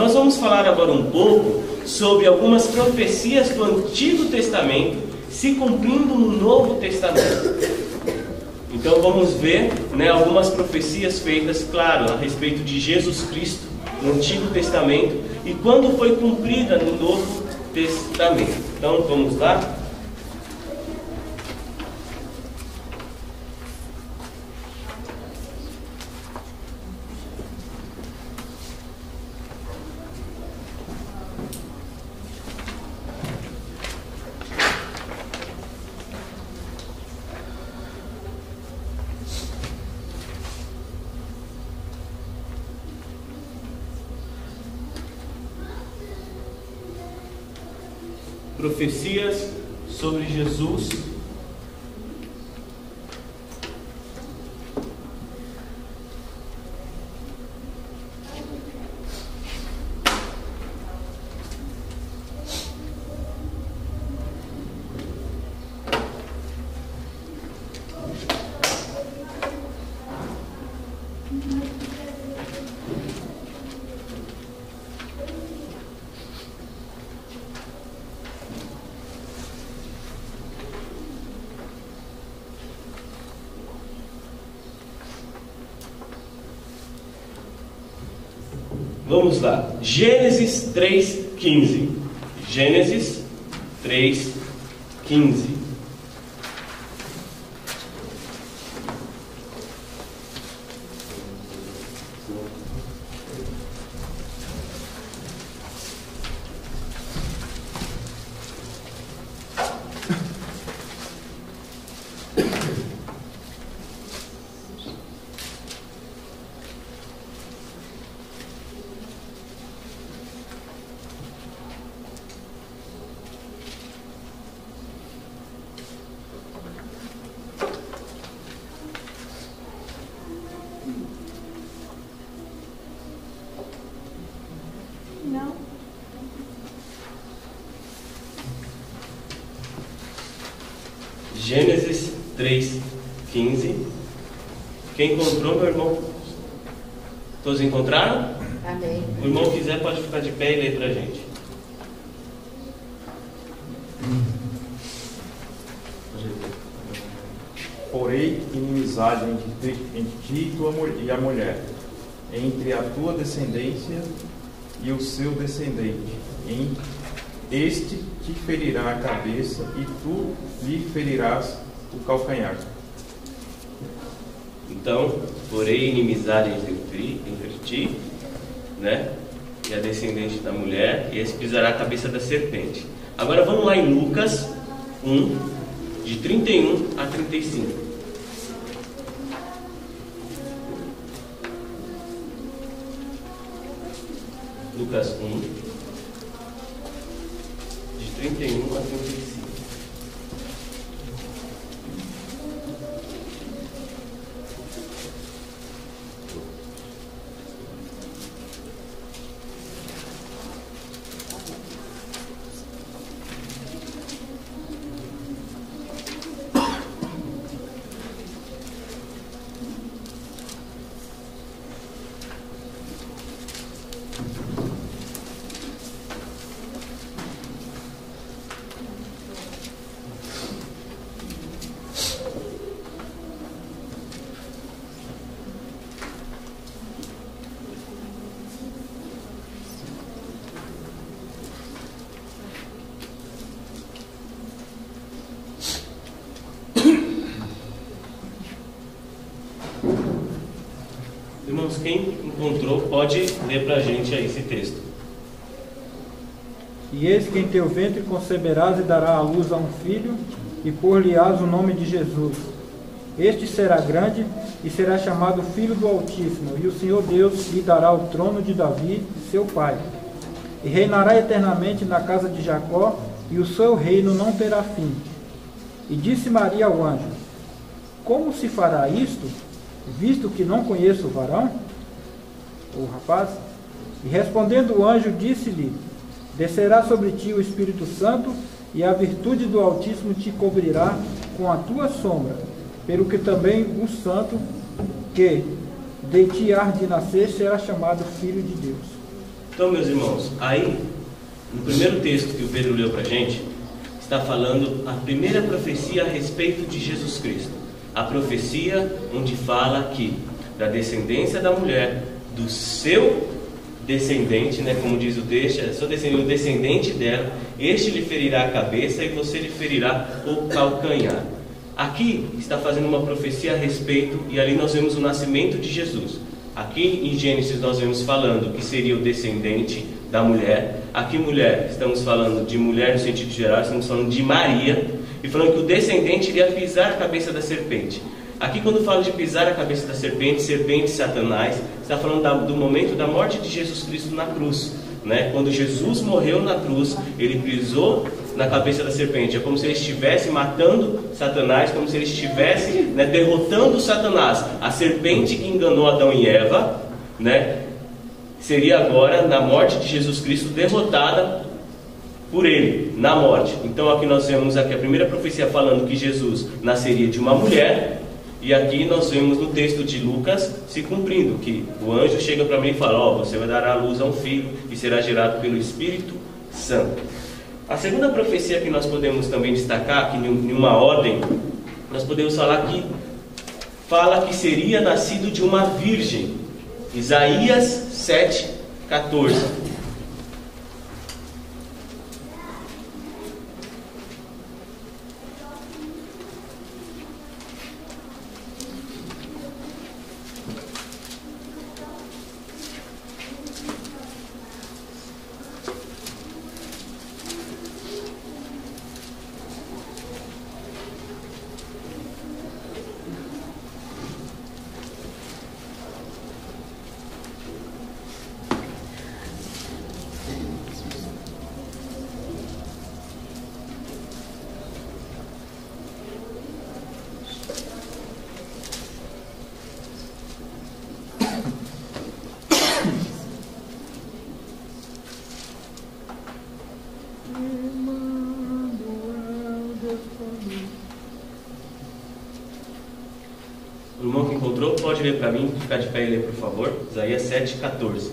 Nós vamos falar agora um pouco sobre algumas profecias do Antigo Testamento se cumprindo no Novo Testamento. Então vamos ver, algumas profecias feitas, claro, a respeito de Jesus Cristo no Antigo Testamento e quando foi cumprida no Novo Testamento. Então vamos lá? Profecias sobre Jesus. Vamos lá, Gênesis 3:15. Gênesis 3:15. Gênesis 3:15. Quem encontrou, meu irmão? Todos encontraram? Amém. O irmão quiser pode ficar de pé e ler para a gente. Porém, inimizade entre ti e a mulher, entre a tua descendência e o seu descendente. Este te ferirá a cabeça e tu lhe ferirás o calcanhar. Então, porém, inimizade entre ti, e a descendente da mulher, e esse pisará a cabeça da serpente. Agora vamos lá em Lucas 1, de 31 a 35. Lucas 1, de 31 a 35. Irmãos, quem encontrou pode ler para a gente aí esse texto. E eis que em teu ventre conceberás e dará à luz a um filho, e por-lhe-ás o nome de Jesus. Este será grande e será chamado Filho do Altíssimo, e o Senhor Deus lhe dará o trono de Davi, seu pai. E reinará eternamente na casa de Jacó, e o seu reino não terá fim. E disse Maria ao anjo: Como se fará isto, visto que não conheço o varão? O rapaz. E respondendo o anjo, disse-lhe: Descerá sobre ti o Espírito Santo, e a virtude do Altíssimo te cobrirá com a tua sombra, pelo que também o santo que de ti há de nascer será chamado Filho de Deus. Então, meus irmãos, aí, no primeiro texto que o Pedro leu para a gente, está falando a primeira profecia a respeito de Jesus Cristo. A profecia onde fala que da descendência da mulher, do seu descendente, né, como diz o texto, o descendente dela, este lhe ferirá a cabeça e você lhe ferirá o calcanhar. Aqui está fazendo uma profecia a respeito, e ali nós vemos o nascimento de Jesus. Aqui em Gênesis nós vemos falando que seria o descendente da mulher. Aqui mulher, estamos falando de mulher no sentido geral, estamos falando de Maria, e falando que o descendente iria pisar a cabeça da serpente. Aqui quando fala de pisar a cabeça da serpente, Satanás, está falando do momento da morte de Jesus Cristo na cruz, né? Quando Jesus morreu na cruz, ele pisou na cabeça da serpente. É como se ele estivesse matando Satanás, como se ele estivesse, né, derrotando Satanás. A serpente que enganou Adão e Eva, né, seria agora, na morte de Jesus Cristo, derrotada por ele, na morte. Então aqui nós vemos aqui a primeira profecia falando que Jesus nasceria de uma mulher. E aqui nós vemos no texto de Lucas se cumprindo, que o anjo chega para mim e fala: você vai dar à luz a um filho e será gerado pelo Espírito Santo. A segunda profecia que nós podemos também destacar, que em uma ordem, nós podemos falar que fala que seria nascido de uma virgem. Isaías 7:14. O irmão que encontrou pode ler para mim, ficar de pé e ler, por favor. Isaías 7:14.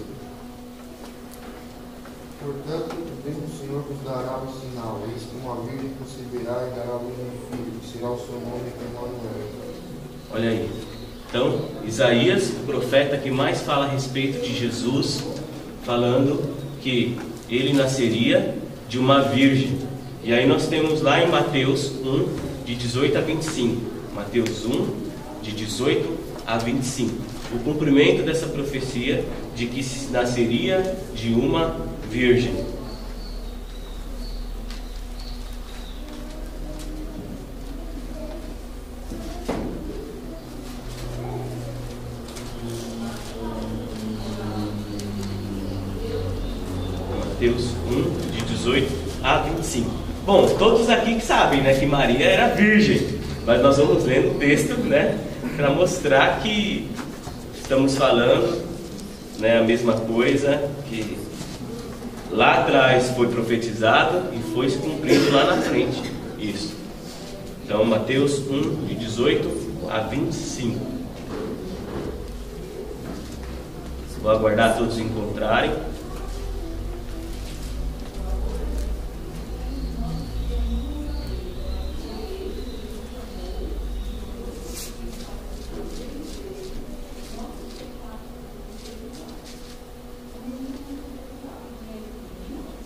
Portanto, o Senhor vos dará um sinal: eis que uma virgem conceberá e dará à luz um filho, que será o seu nome Emanuel. Olha aí. Então, Isaías, o profeta que mais fala a respeito de Jesus, falando que ele nasceria de uma virgem. E aí nós temos lá em Mateus 1, de 18 a 25. Mateus 1, de 18 a 25. O cumprimento dessa profecia de que nasceria de uma virgem. Mateus 1, de 18 a 25. Bom, todos aqui que sabem, né, que Maria era virgem. Mas nós vamos ler no texto, né, para mostrar que estamos falando, né, a mesma coisa que lá atrás foi profetizado e foi se cumprindo lá na frente. Isso. Então, Mateus 1, de 18 a 25. Vou aguardar todos encontrarem.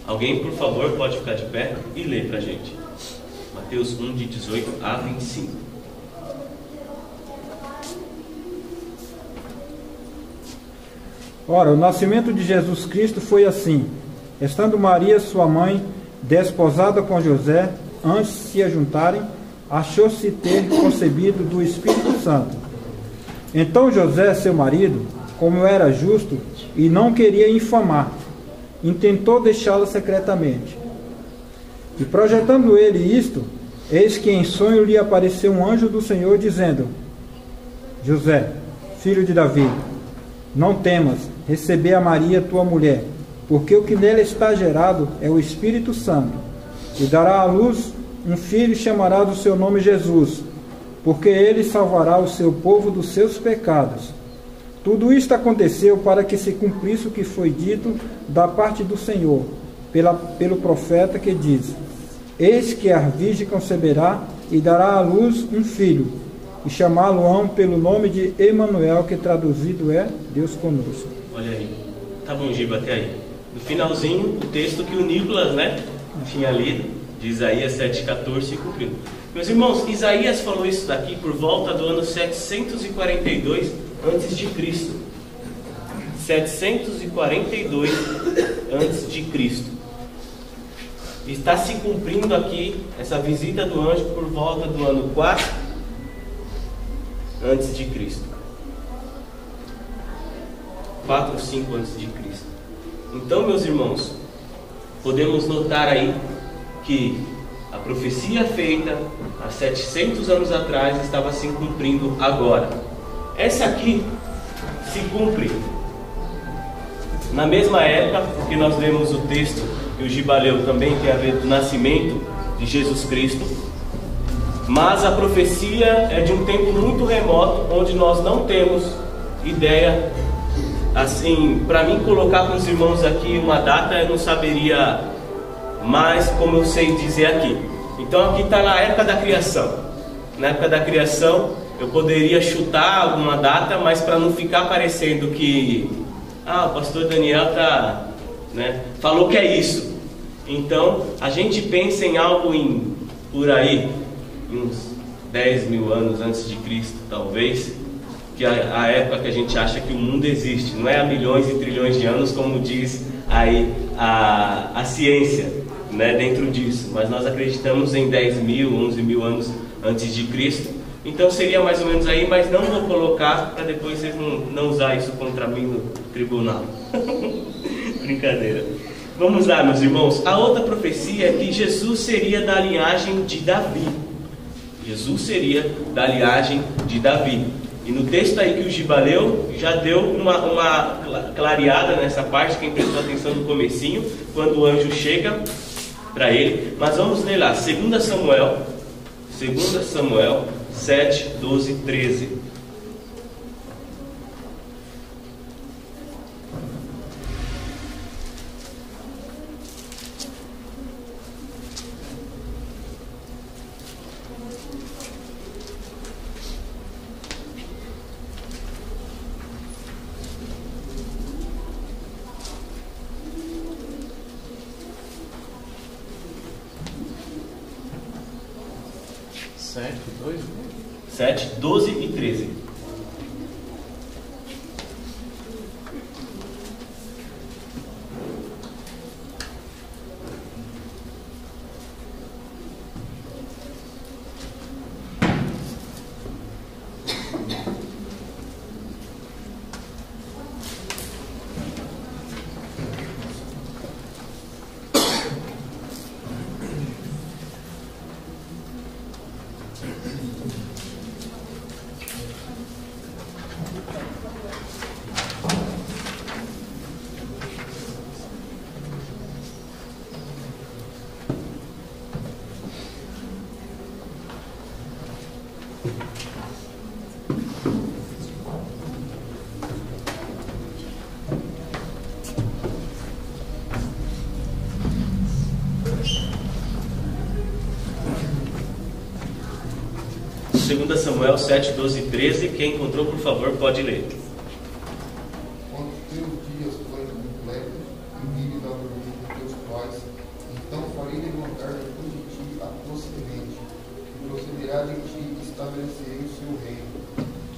Alguém, por favor, pode ficar de pé e ler para a gente. Mateus 1, de 18 a 25. Ora, o nascimento de Jesus Cristo foi assim. Estando Maria, sua mãe, desposada com José, antes de se ajuntarem, achou-se ter concebido do Espírito Santo. Então José, seu marido, como era justo e não queria infamar, intentou deixá-la secretamente. E projetando ele isto, eis que em sonho lhe apareceu um anjo do Senhor, dizendo: José, filho de Davi, não temas receber a Maria, tua mulher, porque o que nela está gerado é o Espírito Santo, e dará à luz um filho, e chamará do seu nome Jesus, porque ele salvará o seu povo dos seus pecados. Tudo isto aconteceu para que se cumprisse o que foi dito da parte do Senhor, pelo profeta, que diz: Eis que a virgem conceberá e dará à luz um filho, e chamá-lo-ão pelo nome de Emanuel, que traduzido é Deus conosco. Olha aí. Tá bom, Giba, até aí. No finalzinho, o texto que o Nicolas, tinha lido, de Isaías 7,14, se cumpriu. Meus irmãos, Isaías falou isso daqui por volta do ano 742 a.C. 742 a.C. Está se cumprindo aqui essa visita do anjo por volta do ano 4 a.C. 4 ou 5 a.C. Então, meus irmãos, podemos notar aí que a profecia feita há 700 anos atrás estava se cumprindo agora. Essa aqui se cumpre na mesma época, porque nós lemos o texto que o Giba leu também, tem a ver do nascimento de Jesus Cristo. Mas a profecia é de um tempo muito remoto, onde nós não temos ideia. Assim, para mim colocar para os irmãos aqui uma data, eu não saberia mais como eu sei dizer aqui. Então aqui está na época da criação. Na época da criação eu poderia chutar alguma data, mas para não ficar parecendo que o pastor Daniel falou que é isso. Então a gente pensa em algo por aí, uns 10 mil anos antes de Cristo, talvez, que a época que a gente acha que o mundo existe, não é há milhões e trilhões de anos, como diz aí a ciência, dentro disso, mas nós acreditamos em 10 mil, 11 mil anos antes de Cristo. Então seria mais ou menos aí, mas não vou colocar para depois vocês não usar isso contra mim no tribunal. Brincadeira. Vamos lá, meus irmãos. A outra profecia é que Jesus seria da linhagem de Davi. Jesus seria da linhagem de Davi. E no texto aí que o Giba leu, já deu uma clareada nessa parte, quem prestou atenção no comecinho, quando o anjo chega para ele. Mas vamos ler lá, 2 Samuel 7, 12, 13. Sete, 7, 12 e 13. Segunda Samuel 7, 12 e 13. Quem encontrou, por favor, pode ler. Quando teus dias forem completos e vive da origem de teus pais, então farei levantar depois de ti a tua semente, e procederá de ti e estabelecerei o seu reino.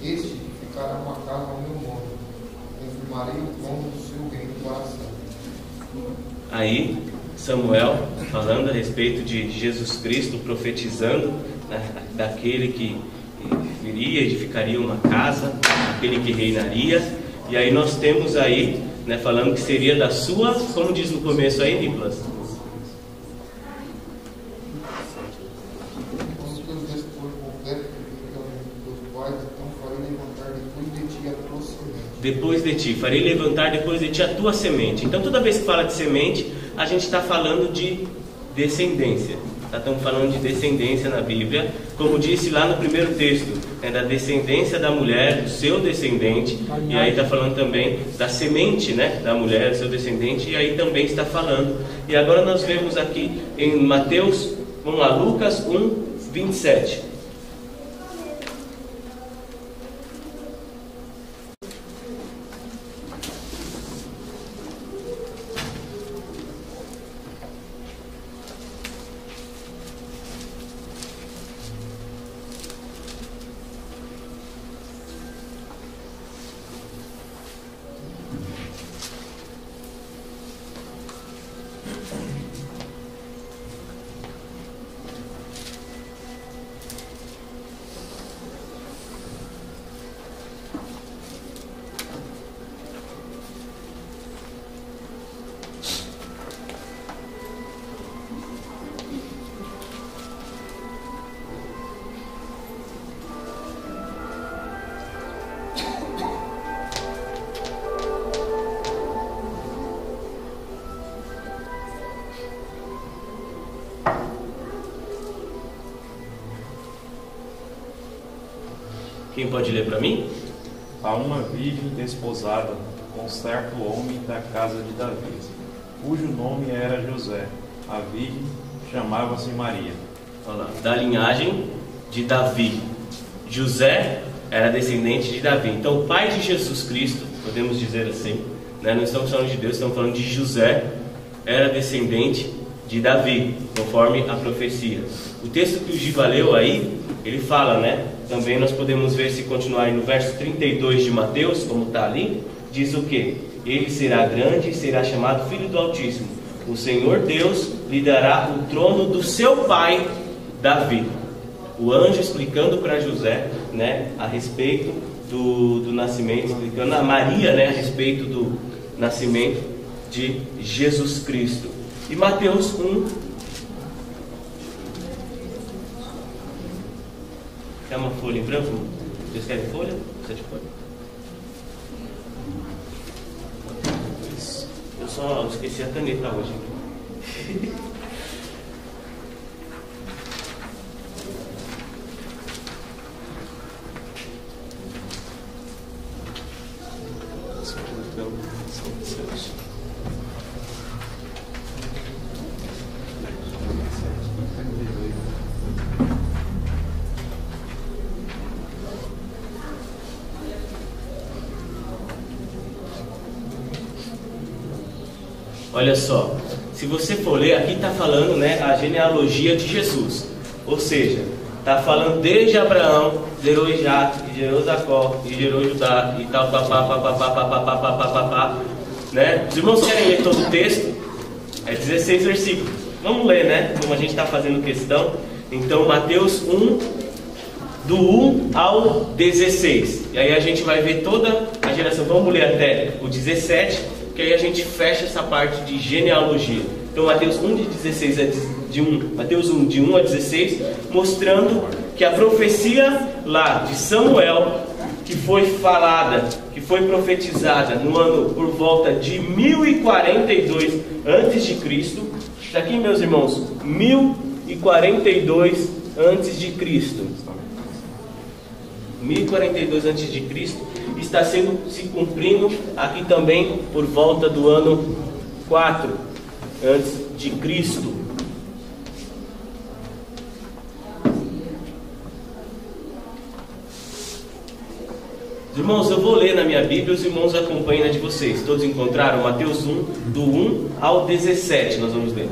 Este ficará uma casa ao meu nome, confirmarei o trono do seu reino para sempre. Aí, Samuel, falando a respeito de Jesus Cristo, profetizando daquele que viria, edificaria uma casa, aquele que reinaria. E aí nós temos aí, falando que seria da sua, como diz no começo aí, Nicolas? Quando teus dias forem completos e vive da origem de teus pais, então farei levantar depois de ti a tua semente. Depois de ti, farei levantar depois de ti a tua semente. Então toda vez que fala de semente, a gente está falando de descendência. Estamos falando de descendência na Bíblia, como disse lá no primeiro texto, da descendência da mulher, do seu descendente, e aí está falando também da semente, da mulher, do seu descendente, e aí também está falando. E agora nós vemos aqui em Mateus, vamos lá, Lucas 1, 27. Quem pode ler para mim? A uma virgem desposada com certo homem da casa de Davi, cujo nome era José. A virgem chamava-se Maria. Olha lá, da linhagem de Davi. José era descendente de Davi. Então, o pai de Jesus Cristo, podemos dizer assim, não estamos falando de Deus, estamos falando de José, era descendente de Davi, conforme a profecia. O texto que o Giba leu aí, ele fala, também nós podemos ver, se continuar no verso 32 de Mateus, como está ali, diz o que? Ele será grande e será chamado Filho do Altíssimo. O Senhor Deus lhe dará o trono do seu pai, Davi. O anjo explicando para José, a respeito do nascimento, explicando a Maria, a respeito do nascimento de Jesus Cristo. E Mateus 1. Quer uma folha em branco? Vocês querem folha? Você de folha? Eu só esqueci a caneta hoje. Olha só, se você for ler, aqui está falando a genealogia de Jesus. Ou seja, está falando desde Abraão, gerou Isaac, e gerou Jacó, e gerou Judá, e tal, Os irmãos querem ler todo o texto? É 16 versículos. Vamos ler, como a gente está fazendo questão. Então, Mateus 1, do 1 ao 16. E aí a gente vai ver toda a geração. Vamos ler até o 17, que aí a gente fecha essa parte de genealogia. Então Mateus 1 de 16 Mateus 1 de 1 a 16, mostrando que a profecia lá de Samuel, que foi falada, que foi profetizada no ano por volta de 1042 antes de Cristo. Está aqui, meus irmãos, 1042 antes de Cristo. 1042 antes de Cristo. Está se cumprindo aqui também por volta do ano 4 antes de Cristo. Irmãos, eu vou ler na minha Bíblia, os irmãos acompanham a de vocês. Todos encontraram Mateus 1, do 1 ao 17, nós vamos ler.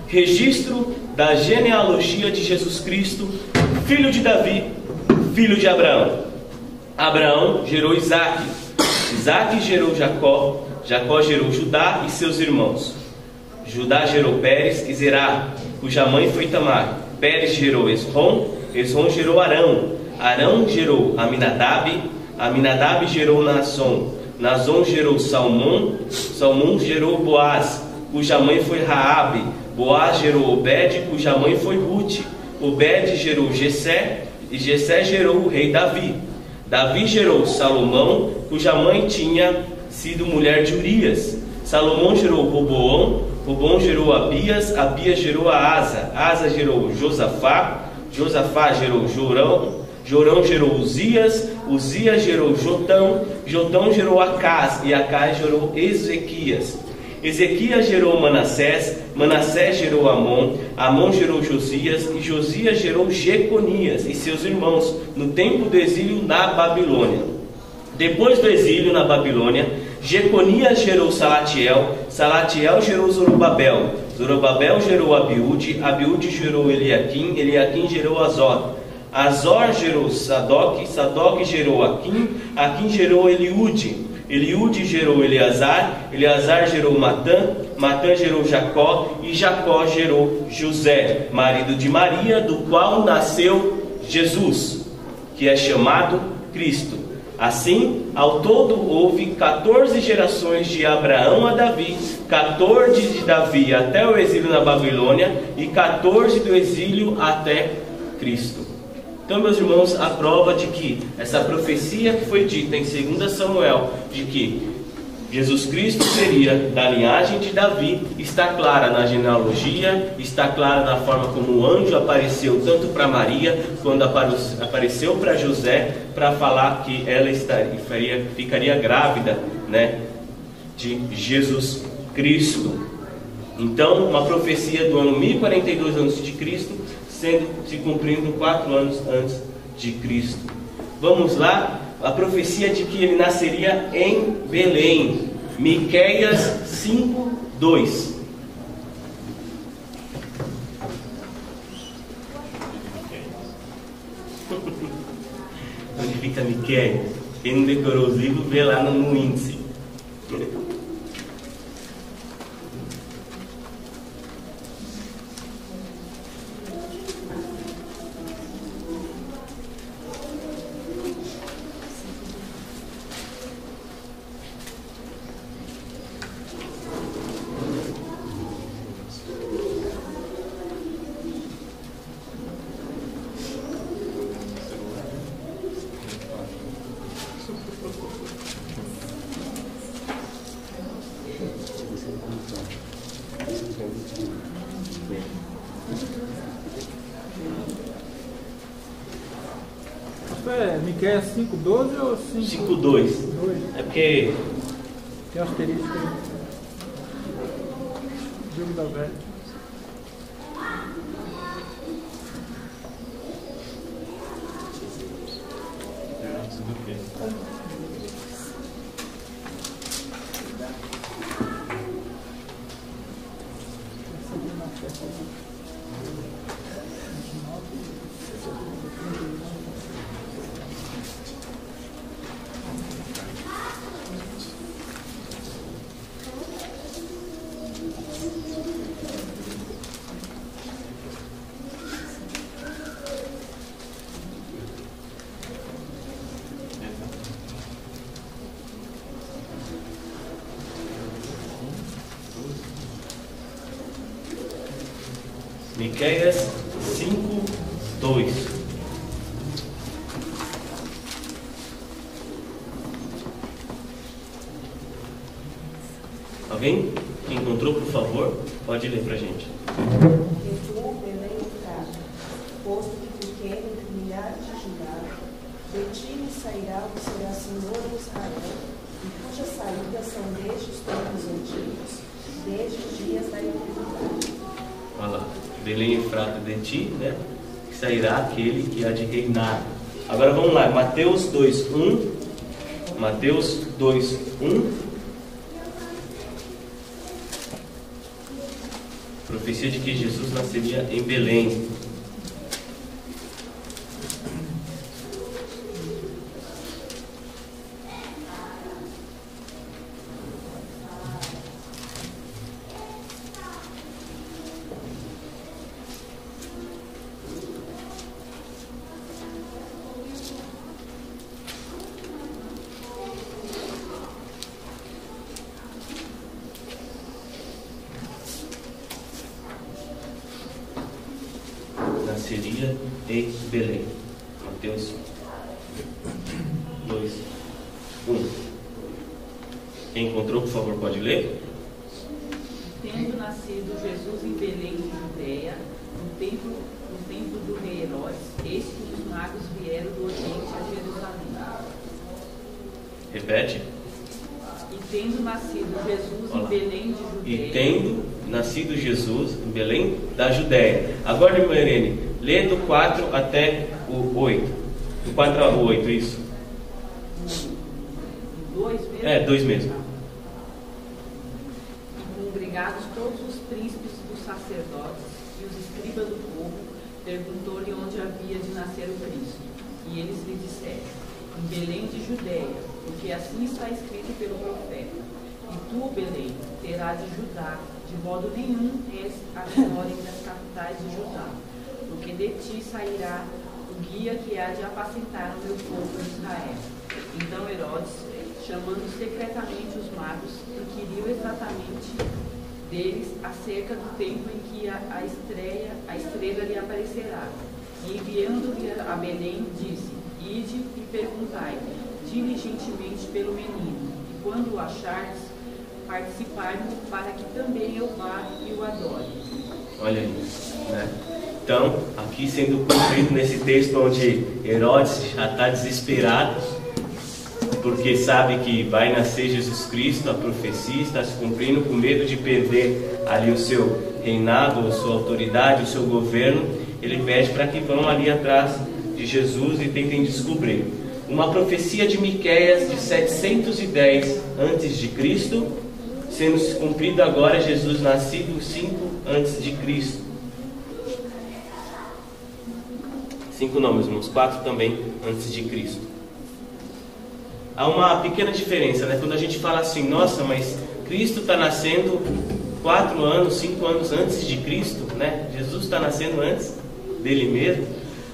Registro da genealogia de Jesus Cristo, filho de Davi, filho de Abraão. Abraão gerou Isaque, Isaque gerou Jacó, Jacó gerou Judá e seus irmãos. Judá gerou Pérez e Zerá, cuja mãe foi Tamar. Pérez gerou Esrom, Esrom gerou Arão, Arão gerou Aminadab, Aminadab gerou Naasson, Naasson gerou Salmão, Salmão gerou Boaz, cuja mãe foi Raabe. Boaz gerou Obed, cuja mãe foi Rute. Obed gerou Jessé, e Jessé gerou o rei Davi. Davi gerou Salomão, cuja mãe tinha sido mulher de Urias. Salomão gerou Roboão, Robom gerou Abias, Abias gerou a Asa, Asa gerou Josafá, Josafá gerou Jorão, Jorão gerou Uzias, Uzias gerou Jotão, Jotão gerou Acás, e Acás gerou Ezequias. Ezequias gerou Manassés, Manassés gerou Amon, Amon gerou Josias, e Josias gerou Jeconias e seus irmãos, no tempo do exílio na Babilônia. Depois do exílio na Babilônia, Jeconias gerou Salatiel, Salatiel gerou Zorobabel, Zorobabel gerou Abiúde, Abiúde gerou Eliaquim, Eliaquim gerou Azor, Azor gerou Sadoc, Sadoc gerou Aquim, Aquim gerou Eliúde, Eliúde gerou Eleazar, Eleazar gerou Matã, Matã gerou Jacó, e Jacó gerou José, marido de Maria, do qual nasceu Jesus, que é chamado Cristo. Assim, ao todo houve 14 gerações de Abraão a Davi, 14 de Davi até o exílio na Babilônia e 14 do exílio até Cristo. Então, meus irmãos, a prova de que essa profecia que foi dita em 2 Samuel, de que Jesus Cristo seria da linhagem de Davi, está clara na genealogia, está clara na forma como o anjo apareceu tanto para Maria, quando apareceu para José, para falar que ela ficaria grávida, né, de Jesus Cristo. Então, uma profecia do ano 1042 a.C., se cumprindo 4 anos antes de Cristo. Vamos lá, a profecia de que ele nasceria em Belém, Miqueias 5:2. Onde fica Miqueias? Quem não decorou os livros, vê lá no índice. Miqueias 5:12 ou 5:2? É porque tem asterisco aí. Jogo da velha. Miqueias 5:2. Alguém que encontrou, por favor, pode ler para a gente. Que tu, Belém Efrata, posto que pequeno entre milhares de Judá, de ti me sairá o que será Senhor em Israel, e cujas saídas são desde os tempos antigos, desde os dias da eternidade. Olha lá, Belém Efrata, de ti, né? Que sairá aquele que há de reinar. Agora vamos lá, Mateus 2:1. Mateus 2:1. Profecia de que Jesus nasceria em Belém. Nasceria em Belém. Mateus 2:1. Quem encontrou, por favor, pode ler? tendo nascido Jesus em Belém de Judeia, no tempo do rei Herodes, eis que os magos vieram do Oriente a Jerusalém. Repete. E tendo nascido Jesus em Belém de Judeia. E tendo nascido Jesus em Belém da Judéia. Agora, irmã Irene, lê do 4 até o 8. Do 4 ao 8, isso. 2 mesmo? É, 2 mesmo. E congregados todos os príncipes dos sacerdotes e os escribas do povo, perguntou-lhe onde havia de nascer o Cristo. E eles lhe disseram: em Belém de Judeia, porque assim está escrito pelo profeta: e tu, Belém, terás de Judá, de modo nenhum és a menor entre as capitais de Judá, porque de ti sairá o guia que há de apacentar o meu povo de Israel. Então Herodes, chamando secretamente os magos, inquiriu exatamente deles acerca do tempo em que a estrela lhe aparecerá. E enviando-lhe a Belém, disse: ide e perguntai diligentemente pelo menino, e quando o achardes, participai-me, para que também eu vá e o adore. Olha aí, né? Então, aqui sendo cumprido nesse texto onde Herodes já está desesperado, porque sabe que vai nascer Jesus Cristo, a profecia está se cumprindo, com medo de perder ali o seu reinado, a sua autoridade, o seu governo. Ele pede para que vão ali atrás de Jesus e tentem descobrir. Uma profecia de Miqueias de 710 a.C., sendo cumprido agora, Jesus nascido 5 a.C. 5 não, meus irmãos, 4 também antes de Cristo. Há uma pequena diferença, né? Quando a gente fala assim, nossa, mas Cristo está nascendo 4 anos, 5 anos antes de Cristo, né? Jesus está nascendo antes dele mesmo.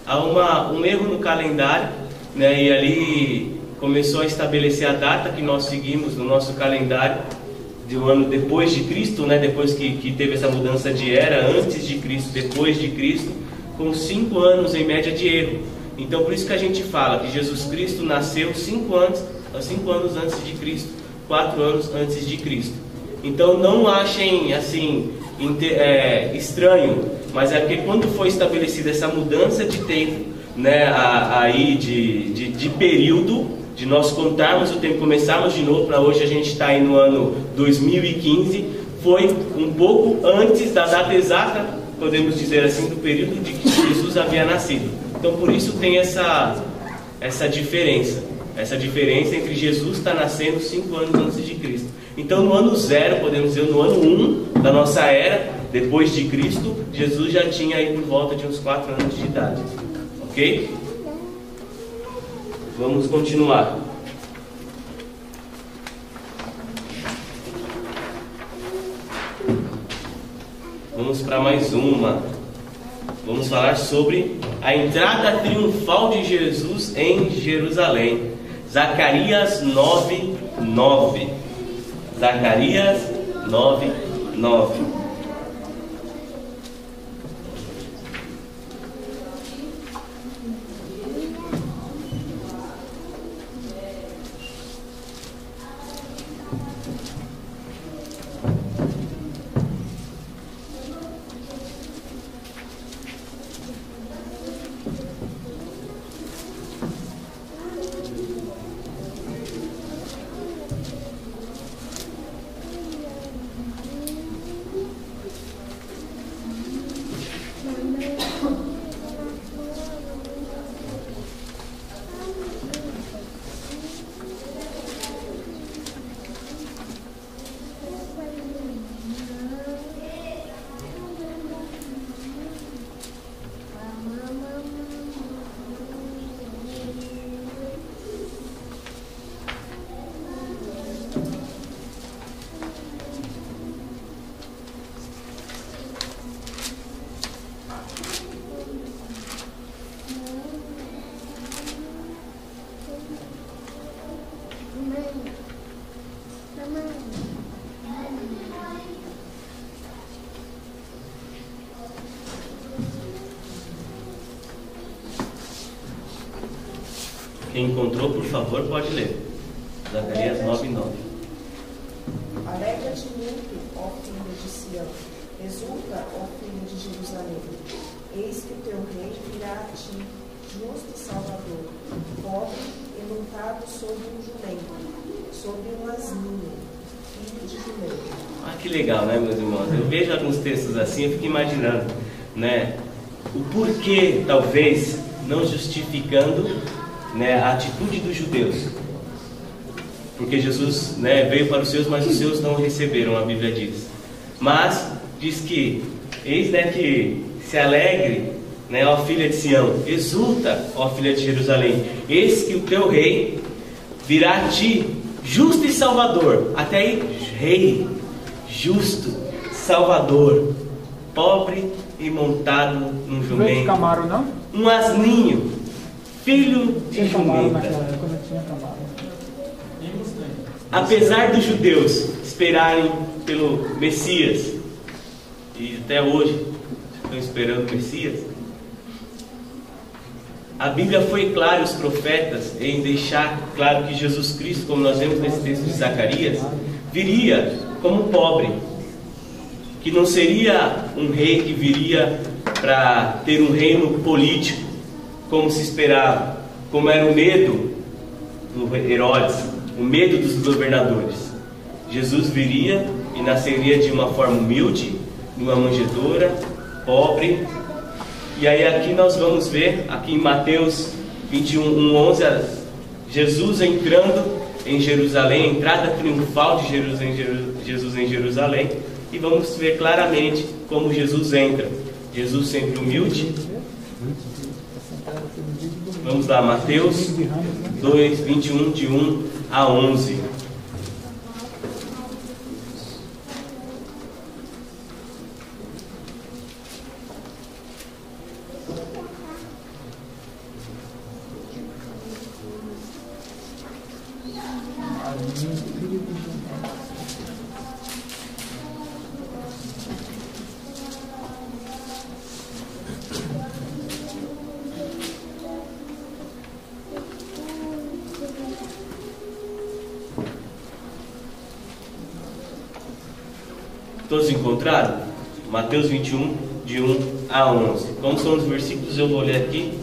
Há um erro no calendário, né? E ali começou a estabelecer a data que nós seguimos no nosso calendário de um ano depois de Cristo, né? Depois que teve essa mudança de era, antes de Cristo, depois de Cristo, com 5 anos em média de erro. Então por isso que a gente fala que Jesus Cristo nasceu 5 anos antes de Cristo, 4 anos antes de Cristo. Então não achem assim estranho, mas é porque quando foi estabelecida essa mudança de tempo, né, aí de período, de nós contarmos o tempo, começarmos de novo para hoje, a gente está aí no ano 2015, foi um pouco antes da data exata, podemos dizer assim, do período de que Jesus havia nascido. Então por isso tem essa diferença entre Jesus estar nascendo 5 anos antes de Cristo. Então no ano 0, podemos dizer, no ano 1 da nossa era, depois de Cristo, Jesus já tinha aí por volta de uns 4 anos de idade. Ok? Vamos continuar. Vamos para mais uma. Vamos falar sobre a entrada triunfal de Jesus em Jerusalém. Zacarias 9:9. Zacarias 9:9. Quem encontrou, por favor, pode ler. Zacarias 9:9. Alegra de luto, ó filha de Sião, exulta, ó filha de Jerusalém. Eis que o teu rei virá a ti, justo e salvador, pobre e montado sobre um jumento, sobre um asninho, filho de jumento. Ah, que legal, né, meus irmãos? Eu vejo alguns textos assim, eu fico imaginando, né, o porquê, talvez, não justificando, né, a atitude dos judeus. Porque Jesus, né, veio para os seus, mas os seus não o receberam, a Bíblia diz. Mas diz que, eis, né, que se alegre, né, ó filha de Sião, exulta, ó filha de Jerusalém, eis que o teu rei virá a ti, justo e salvador. Até aí, rei, justo, salvador, pobre e montado num Não jumento. veio Camaro, não? Um asninho, filho de Tinha Camaro jumenta. naquela época, não tinha Camaro. Apesar dos judeus esperarem pelo Messias, e até hoje estão esperando o Messias, a Bíblia foi clara, os profetas, em deixar claro que Jesus Cristo, como nós vemos nesse texto de Zacarias, viria como pobre, que não seria um rei que viria para ter um reino político, como se esperava, como era o medo do Herodes, o medo dos governadores. Jesus viria e nasceria de uma forma humilde, numa manjedoura, pobre. E aí aqui nós vamos ver, aqui em Mateus 21:11, Jesus entrando em Jerusalém, a entrada triunfal de Jesus em Jerusalém, e vamos ver claramente como Jesus entra. Jesus sempre humilde. Vamos lá, Mateus 2:21, de 1 a 11. Todos encontraram? Mateus 21, de 1 a 11. Como são os versículos, eu vou ler aqui.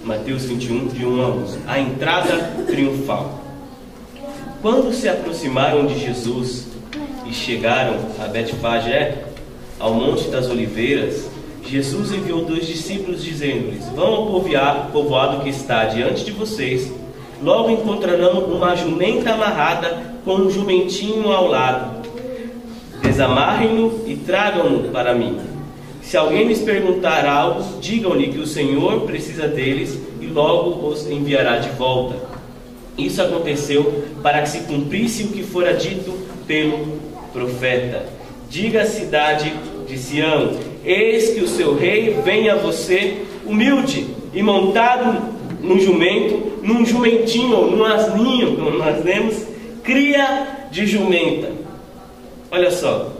Mateus 21, de 1 a 11. A entrada triunfal. Quando se aproximaram de Jesus e chegaram a Betfagé, ao Monte das Oliveiras, Jesus enviou 2 discípulos, dizendo-lhes: vão ao povoado que está diante de vocês. Logo encontrarão uma jumenta amarrada com um jumentinho ao lado. Desamarrem-no e tragam-no para mim. Se alguém lhes perguntar algo, digam-lhe que o Senhor precisa deles e logo os enviará de volta. Isso aconteceu para que se cumprisse o que fora dito pelo profeta. Diga à cidade de Sião: eis que o seu rei vem a você, humilde e montado num jumento, num jumentinho ou num asninho, como nós lemos, cria de jumenta. Olha só.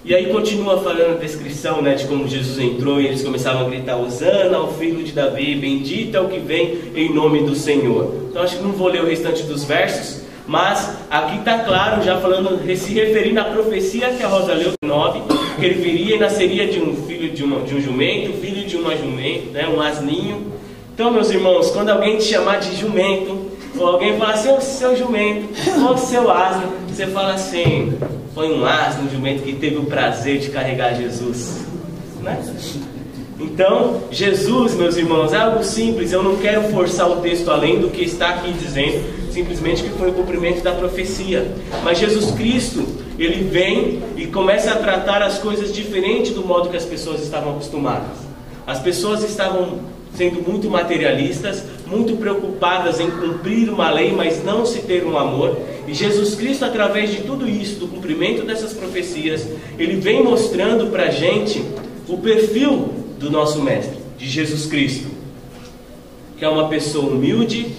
E aí continua falando a descrição, né, de como Jesus entrou e eles começavam a gritar: Hosana ao filho de Davi, bendito é o que vem em nome do Senhor. Então acho que não vou ler o restante dos versos, mas aqui está claro, já falando, se referindo à profecia que a Rosa leu 9, que ele viria e nasceria de um filho de um jumento, filho de uma jumenta, né, um asninho. Então, meus irmãos, quando alguém te chamar de jumento, ou alguém falar assim: ô seu jumento, ô seu asno, você fala assim: foi um asno, um jumento que teve o prazer de carregar Jesus, né? Então, Jesus, meus irmãos, é algo simples. Eu não quero forçar o texto além do que está aqui dizendo, simplesmente que foi o cumprimento da profecia. Mas Jesus Cristo, ele vem e começa a tratar as coisas diferente do modo que as pessoas estavam acostumadas. As pessoas estavam sendo muito materialistas, muito preocupadas em cumprir uma lei, mas não se ter um amor. E Jesus Cristo, através de tudo isso, do cumprimento dessas profecias, ele vem mostrando para a gente o perfil do nosso Mestre, de Jesus Cristo, que é uma pessoa humilde,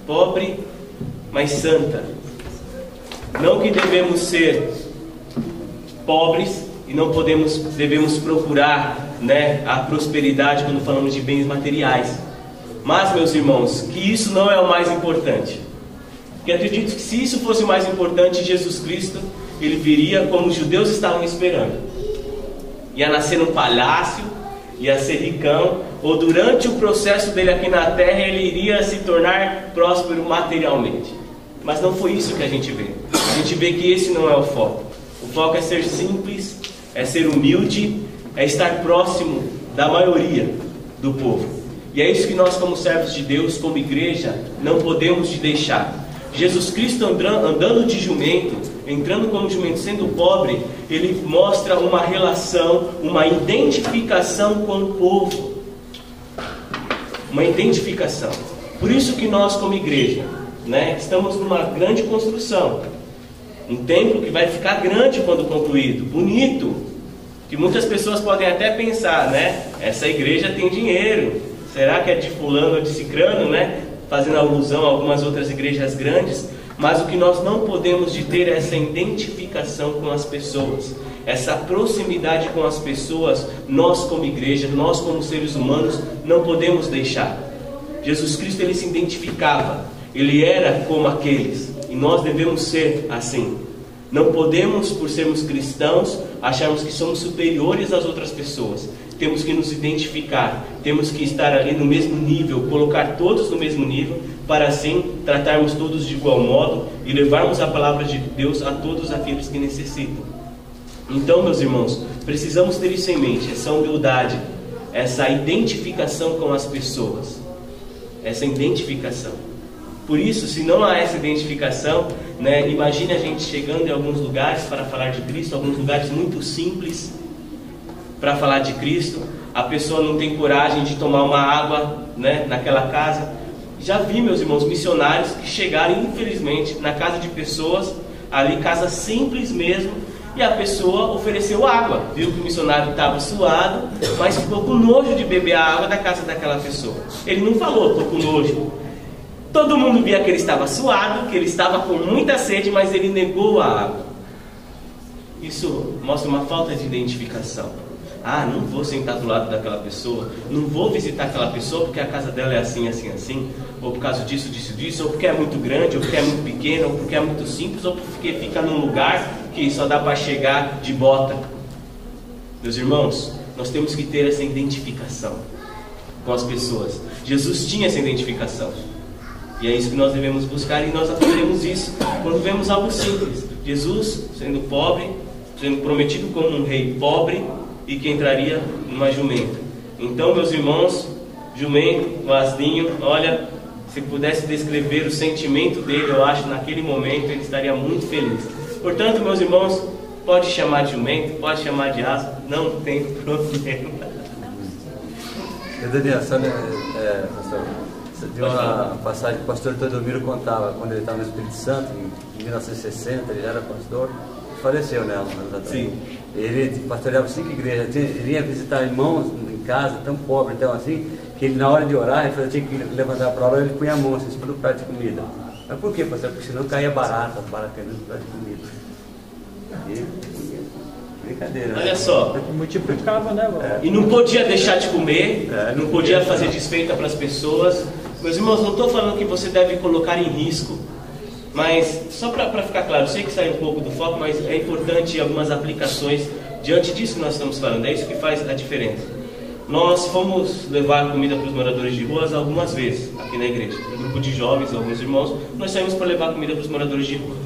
pobre, mas santa. Não que devemos ser pobres e não devemos procurar, né, a prosperidade quando falamos de bens materiais. Mas, meus irmãos, que isso não é o mais importante. Porque acredito que se isso fosse o mais importante, Jesus Cristo ele viria como os judeus estavam esperando. Ia nascer num palácio, ia ser ricão, ou durante o processo dele aqui na terra ele iria se tornar próspero materialmente. Mas não foi isso que a gente vê. A gente vê que esse não é o foco. O foco é ser simples, é ser humilde, é estar próximo da maioria do povo. E é isso que nós, como servos de Deus, como igreja, não podemos deixar. Jesus Cristo andando de jumento, entrando como jumento, sendo pobre, ele mostra uma relação, uma identificação com o povo. Uma identificação. Por isso que nós, como igreja, estamos numa grande construção. Um templo que vai ficar grande quando concluído, bonito. Que muitas pessoas podem até pensar, essa igreja tem dinheiro. Será que é de fulano ou de cicrano, fazendo alusão a algumas outras igrejas grandes, mas o que nós não podemos de ter é essa identificação com as pessoas, essa proximidade com as pessoas. Nós como igreja, nós como seres humanos, não podemos deixar. Jesus Cristo, ele se identificava, ele era como aqueles, e nós devemos ser assim. Não podemos, por sermos cristãos, acharmos que somos superiores às outras pessoas. Temos que nos identificar, temos que estar ali no mesmo nível, colocar todos no mesmo nível, para assim tratarmos todos de igual modo e levarmos a palavra de Deus a todos aqueles que necessitam. Então, meus irmãos, precisamos ter isso em mente, essa humildade, essa identificação com as pessoas, essa identificação. Por isso, se não há essa identificação, imagine a gente chegando em alguns lugares para falar de Cristo, alguns lugares muito simples para falar de Cristo, a pessoa não tem coragem de tomar uma água naquela casa. Já vi, meus irmãos, missionários que chegaram, infelizmente, na casa de pessoas, ali casa simples mesmo, e a pessoa ofereceu água, viu que o missionário estava suado, mas ficou com nojo de beber a água da casa daquela pessoa. Ele não falou, estou com nojo. Todo mundo via que ele estava suado, que ele estava com muita sede, mas ele negou a água. Isso mostra uma falta de identificação. Não vou sentar do lado daquela pessoa, não vou visitar aquela pessoa porque a casa dela é assim, assim, assim, ou por causa disso, disso, disso, ou porque é muito grande, ou porque é muito pequena, ou porque é muito simples, ou porque fica num lugar que só dá para chegar de bota. Meus irmãos, nós temos que ter essa identificação com as pessoas. Jesus tinha essa identificação. E é isso que nós devemos buscar, e nós aprenderemos isso quando vemos algo simples. Jesus sendo pobre, sendo prometido como um rei pobre, e que entraria numa jumenta. Então, meus irmãos, jumento, um asninho, olha, se pudesse descrever o sentimento dele, eu acho, naquele momento, ele estaria muito feliz. Portanto, meus irmãos, pode chamar de jumento, pode chamar de asno, não tem problema. Daniel, pastor, de uma passagem que o pastor Teodomiro contava, quando ele estava no Espírito Santo, em 1960, ele já era pastor, faleceu, Sim. Ele pastoreava 5 igrejas, ele ia visitar irmãos em casa, tão pobre, então assim, que ele na hora de orar, ele tinha que levantar para orar, ele punha a mão assim, sobre o prato de comida. Mas por quê, pastor? Porque senão caía barata no prato de comida. Brincadeira. Olha só. Multiplicava, E não podia deixar de comer, não podia fazer desfeita para as pessoas. Meus irmãos, não estou falando que você deve colocar em risco, mas só para ficar claro, eu sei que sai um pouco do foco, mas é importante algumas aplicações diante disso que nós estamos falando. É isso que faz a diferença. Nós fomos levar comida para os moradores de ruas algumas vezes aqui na igreja. Um grupo de jovens, alguns irmãos, nós saímos para levar comida para os moradores de rua.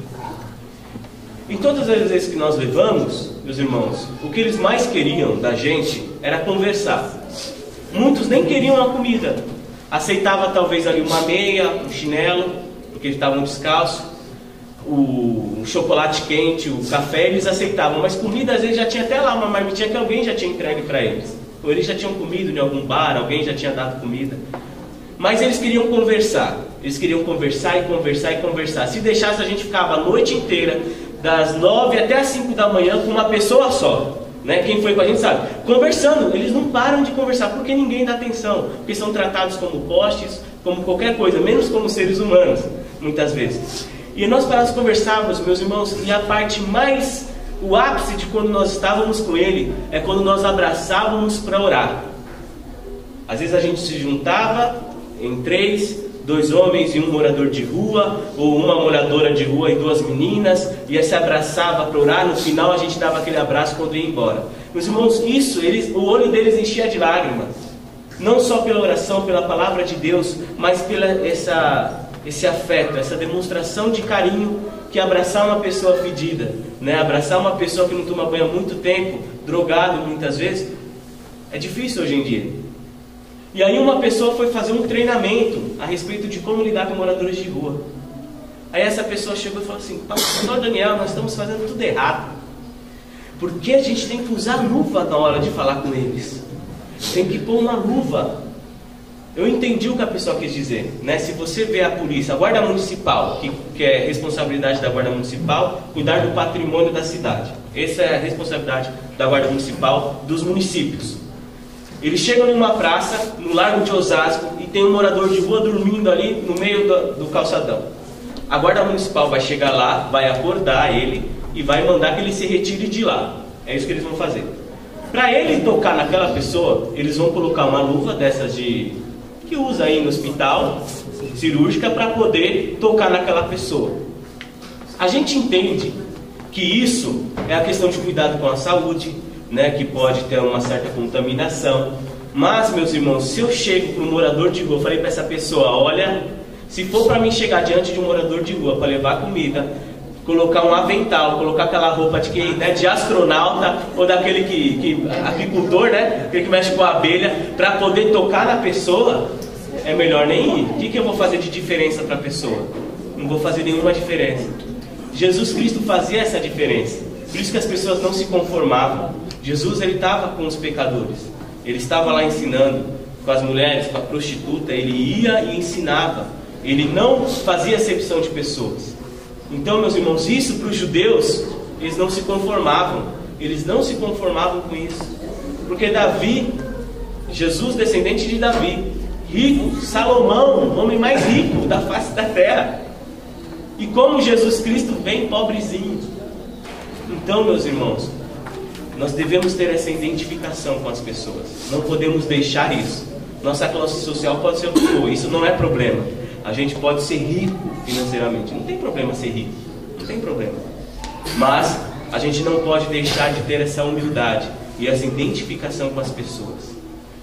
Em todas as vezes que nós levamos, meus irmãos, o que eles mais queriam da gente era conversar. Muitos nem queriam a comida. Aceitava talvez ali uma meia, um chinelo, porque eles estavam descalços, o chocolate quente, o café, eles aceitavam, mas comida às vezes já tinha até lá uma marmitinha que alguém já tinha entregue para eles, ou eles já tinham comido em algum bar, alguém já tinha dado comida, mas eles queriam conversar e conversar e conversar. Se deixasse, a gente ficava a noite inteira, das 9 até as 5 da manhã, com uma pessoa só, quem foi com a gente sabe, conversando. Eles não param de conversar, porque ninguém dá atenção, porque são tratados como postes, como qualquer coisa, menos como seres humanos, muitas vezes. E nós parávamos, conversávamos, meus irmãos, e a parte mais, o ápice de quando nós estávamos com ele, é quando nós abraçávamos para orar. Às vezes a gente se juntava em 3, 2 homens e um morador de rua, ou uma moradora de rua e 2 meninas, e aí se abraçava para orar, no final a gente dava aquele abraço quando ia embora. Meus irmãos, o olho deles enchia de lágrimas, não só pela oração, pela palavra de Deus, mas pela esse afeto, essa demonstração de carinho que abraçar uma pessoa fedida, né? Abraçar uma pessoa que não toma banho há muito tempo, drogado muitas vezes, é difícil hoje em dia. E aí uma pessoa foi fazer um treinamento a respeito de como lidar com moradores de rua. Aí essa pessoa chegou e falou assim: Pastor Daniel, nós estamos fazendo tudo errado. Porque a gente tem que usar luva na hora de falar com eles. Tem que pôr uma luva. Eu entendi o que a pessoa quis dizer, né? Se você vê a polícia, a guarda municipal, que é responsabilidade da guarda municipal, cuidar do patrimônio da cidade. Essa é a responsabilidade da guarda municipal dos municípios. Eles chegam numa praça, no Largo de Osasco, e tem um morador de rua dormindo ali no meio do calçadão. A guarda municipal vai chegar lá, vai acordar ele e vai mandar que ele se retire de lá. É isso que eles vão fazer. Para ele tocar naquela pessoa, eles vão colocar uma luva dessas que usa aí no hospital, cirúrgica, para poder tocar naquela pessoa. A gente entende que isso é a questão de cuidado com a saúde, né, que pode ter uma certa contaminação. Mas, meus irmãos, se eu chego para um morador de rua, falei para essa pessoa: olha, se for para mim chegar diante de um morador de rua para levar comida, colocar um avental, colocar aquela roupa de astronauta, ou daquele que agricultor, né, aquele que mexe com a abelha, para poder tocar na pessoa, é melhor nem ir. O que eu vou fazer de diferença para a pessoa? Não vou fazer nenhuma diferença. Jesus Cristo fazia essa diferença. Por isso que as pessoas não se conformavam. Jesus, ele estava com os pecadores. Ele estava lá ensinando com as mulheres, com a prostituta. Ele ia e ensinava. Ele não fazia acepção de pessoas. Então, meus irmãos, isso para os judeus, eles não se conformavam. Eles não se conformavam com isso. Porque Davi, Jesus, descendente de Davi, rico, Salomão, o homem mais rico da face da terra. E como Jesus Cristo vem pobrezinho. Então, meus irmãos, nós devemos ter essa identificação com as pessoas. Não podemos deixar isso. Nossa classe social pode ser o que for, isso não é problema. A gente pode ser rico financeiramente. Não tem problema ser rico. Não tem problema. Mas a gente não pode deixar de ter essa humildade e essa identificação com as pessoas.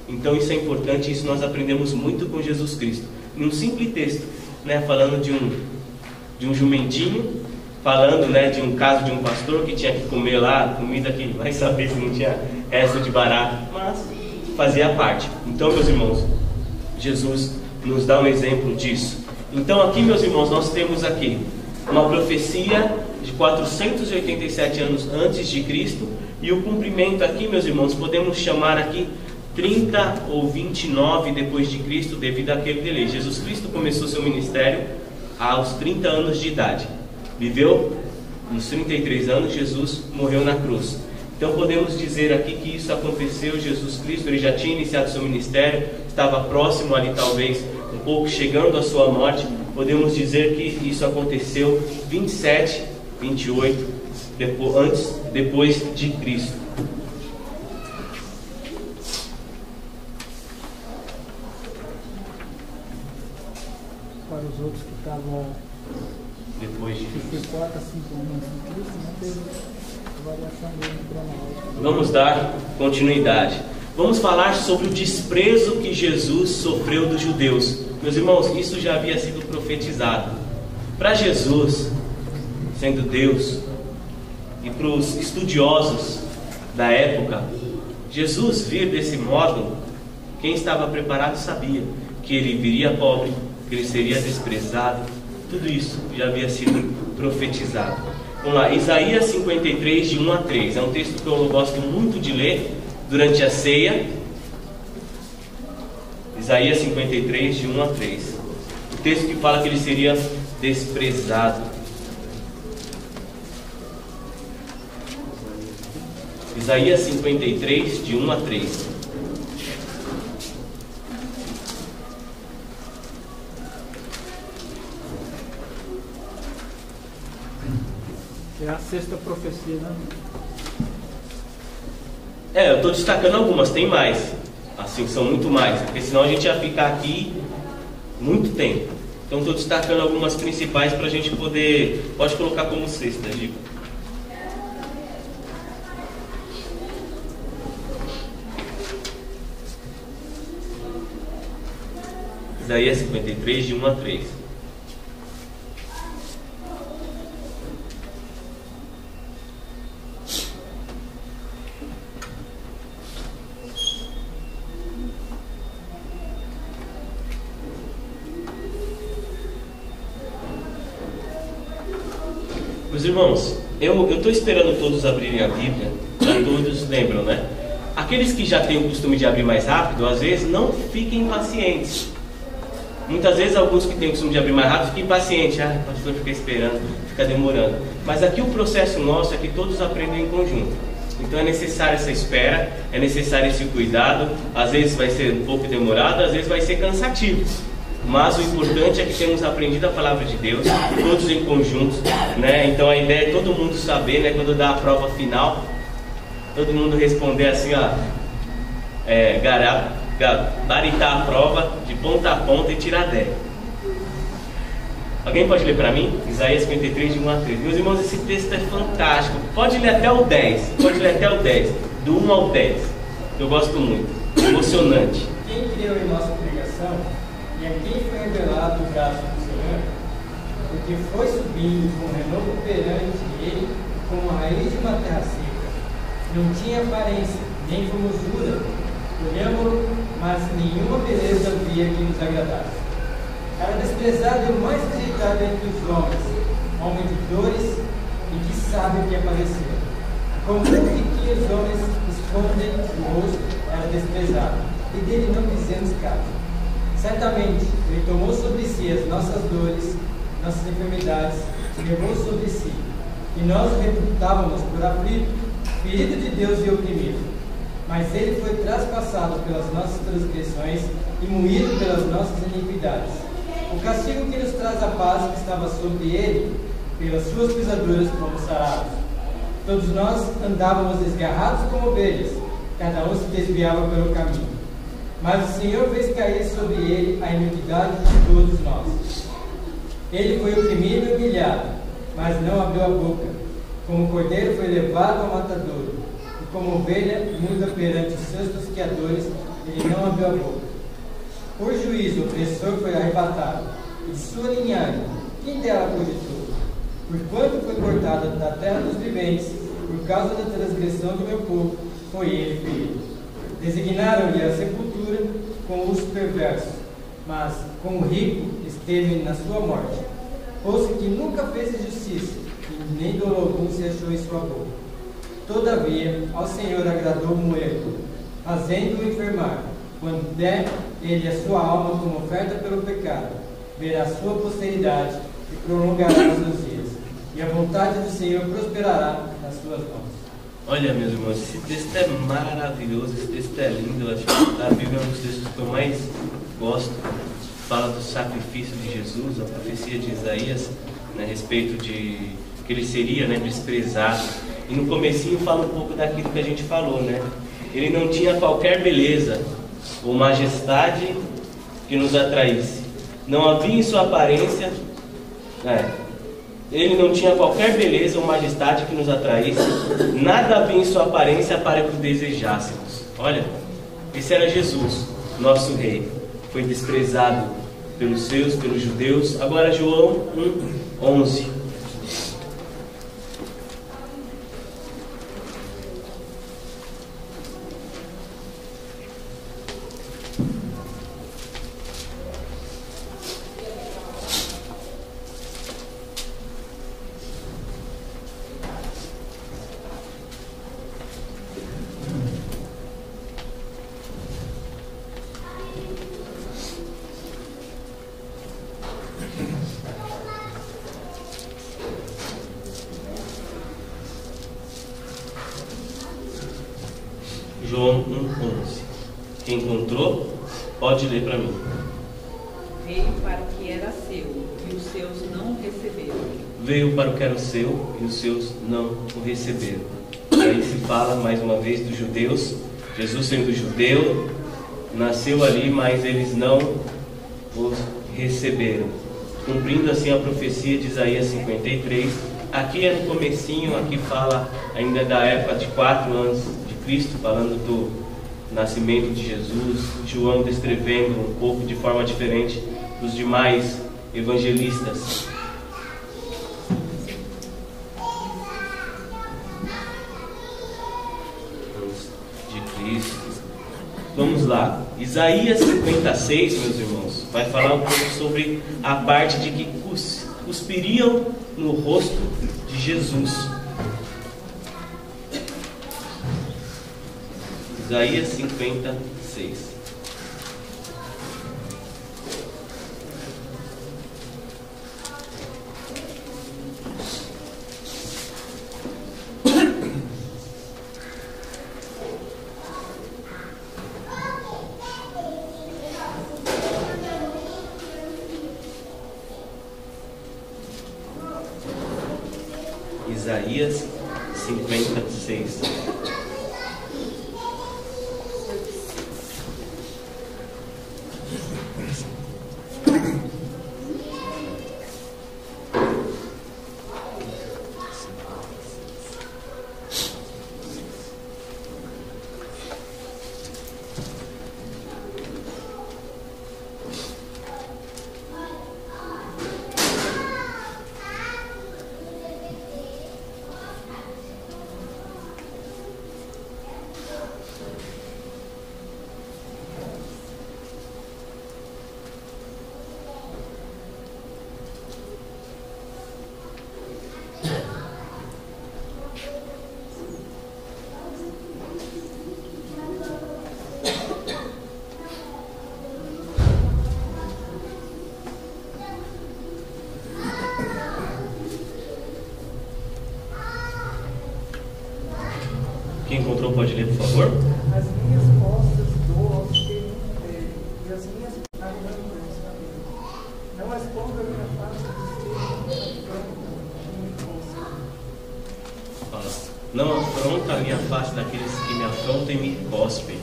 Então isso é importante, isso nós aprendemos muito com Jesus Cristo. Num simples texto, né, falando de um jumentinho, falando, né, de um caso de um pastor que tinha que comer lá comida que vai saber se não tinha resto de barato, mas fazia parte. Então, meus irmãos, Jesus nos dá um exemplo disso. Então aqui, meus irmãos, nós temos aqui uma profecia de 487 anos antes de Cristo, e o cumprimento aqui, meus irmãos, podemos chamar aqui 30 ou 29 depois de Cristo, devido àquele delay. Jesus Cristo começou seu ministério aos 30 anos de idade. Viveu nos 33 anos, Jesus morreu na cruz. Então podemos dizer aqui que isso aconteceu. Jesus Cristo, ele já tinha iniciado seu ministério, estava próximo ali, talvez um pouco chegando à sua morte. Podemos dizer que isso aconteceu 27, 28 depois de Cristo. Para os outros que estavam Depois de Cristo, 4 a 5 anos de Cristo, não teve variação cronológica. Vamos dar continuidade. Vamos falar sobre o desprezo que Jesus sofreu dos judeus. Meus irmãos, isso já havia sido profetizado. Para Jesus, sendo Deus, e para os estudiosos da época, Jesus vir desse modo, quem estava preparado sabia que ele viria pobre, que ele seria desprezado. Tudo isso já havia sido profetizado. Vamos lá, Isaías 53, de 1 a 3. É um texto que eu gosto muito de ler durante a ceia. Isaías 53, de 1 a 3. O texto que fala que ele seria desprezado. Isaías 53, de 1 a 3. É a sexta profecia, né? Eu estou destacando algumas, tem mais. Assim, são muito mais. Porque senão a gente ia ficar aqui Muito tempo. Então estou destacando algumas principais para a gente poder... Pode colocar como sexta, Gico. Isaías 53, de 1 a 3. Meus irmãos, eu estou esperando todos abrirem a Bíblia, já todos lembram, né? Aqueles que já têm o costume de abrir mais rápido, às vezes não fiquem impacientes. Muitas vezes alguns que têm o costume de abrir mais rápido ficam impacientes. Ah, o pastor fica esperando, fica demorando. Mas aqui o processo nosso é que todos aprendem em conjunto. Então é necessária essa espera, é necessário esse cuidado. Às vezes vai ser um pouco demorado, às vezes vai ser cansativo. Mas o importante é que temos aprendido a palavra de Deus, todos em conjunto, né? Então a ideia é todo mundo saber, né? Quando dá a prova final, todo mundo responder assim, ó, gabaritar a prova de ponta a ponta e tirar 10. Alguém pode ler para mim? Isaías 53, de 1 a 3. Meus irmãos, esse texto é fantástico. Pode ler até o 10. Pode ler até o 10. Do 1 ao 10. Eu gosto muito. Emocionante. Quem creu em nossa pregação e a quem foi revelado o braço do Senhor, porque foi subindo com renovo perante ele, como a raiz de uma terra seca. Não tinha aparência, nem formosura. Olhamos-lo, mas nenhuma beleza havia que nos agradasse. Era desprezado e o mais rejeitado entre os homens, homem de dores e que sabe o que é padecer. Como que os homens escondem o rosto, era desprezado, e dele não fizemos caso. Certamente, ele tomou sobre si as nossas dores, nossas enfermidades, e levou sobre si. E nós o reputávamos por aflito, ferido de Deus e oprimido. Mas ele foi traspassado pelas nossas transgressões e moído pelas nossas iniquidades. O castigo que nos traz a paz estava sobre ele, pelas suas pisaduras fomos sarados. Todos nós andávamos desgarrados como ovelhas, cada um se desviava pelo caminho. Mas o Senhor fez cair sobre ele a iniquidade de todos nós. Ele foi oprimido e humilhado, mas não abriu a boca. Como cordeiro foi levado ao matadouro, e como ovelha muda perante os seus tosqueadores, ele não abriu a boca. Por juízo, o opressor foi arrebatado, e de sua linhagem, quem dela cogitou? Porquanto foi cortado da terra dos viventes, por causa da transgressão do meu povo, foi ele ferido. Designaram-lhe a sepultura com os perversos, mas com o rico esteve na sua morte, posto que nunca fez justiça, e nem dolo algum se achou em sua boca. Todavia, ao Senhor agradou moê-lo, fazendo-o enfermar. Quando der ele a sua alma como oferta pelo pecado, verá a sua posteridade e prolongará os seus dias, e a vontade do Senhor prosperará nas suas mãos. Olha, meus irmãos, esse texto é maravilhoso, esse texto é lindo. Eu acho que a Bíblia é um dos textos que eu mais gosto. Fala do sacrifício de Jesus, a profecia de Isaías, né, a respeito de que ele seria, né, desprezado. E no comecinho fala um pouco daquilo que a gente falou, né? Ele não tinha qualquer beleza ou majestade que nos atraísse. Não havia em sua aparência, ele não tinha qualquer beleza ou majestade que nos atraísse. Nada havia em sua aparência para que o desejássemos. Olha, esse era Jesus, nosso rei. Foi desprezado pelos seus, pelos judeus. Agora João 1:11. João 1:11. Quem encontrou, pode ler para mim. Veio para o que era seu, e os seus não o receberam. Veio para o que era seu, e os seus não o receberam. Aí se fala mais uma vez dos judeus. Jesus sendo judeu, nasceu ali, mas eles não o receberam, cumprindo assim a profecia de Isaías 53. Aqui é no comecinho, aqui fala ainda da época de 4 anos de Cristo, falando do nascimento de Jesus, João descrevendo um pouco de forma diferente dos demais evangelistas. De Cristo. Vamos lá, Isaías 56, meus irmãos, vai falar um pouco sobre a parte de que cuspiriam no rosto de Jesus. Isaías 56. Isaías 56. Quem encontrou pode ler, por favor. As minhas costas dou aos que me ferem, e as minhas arranhas também. Não esconda a minha face de ser que me cospem. Não afronta a minha face daqueles que me afrontam e me cospem.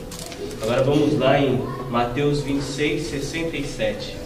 Agora vamos lá em Mateus 26, 67.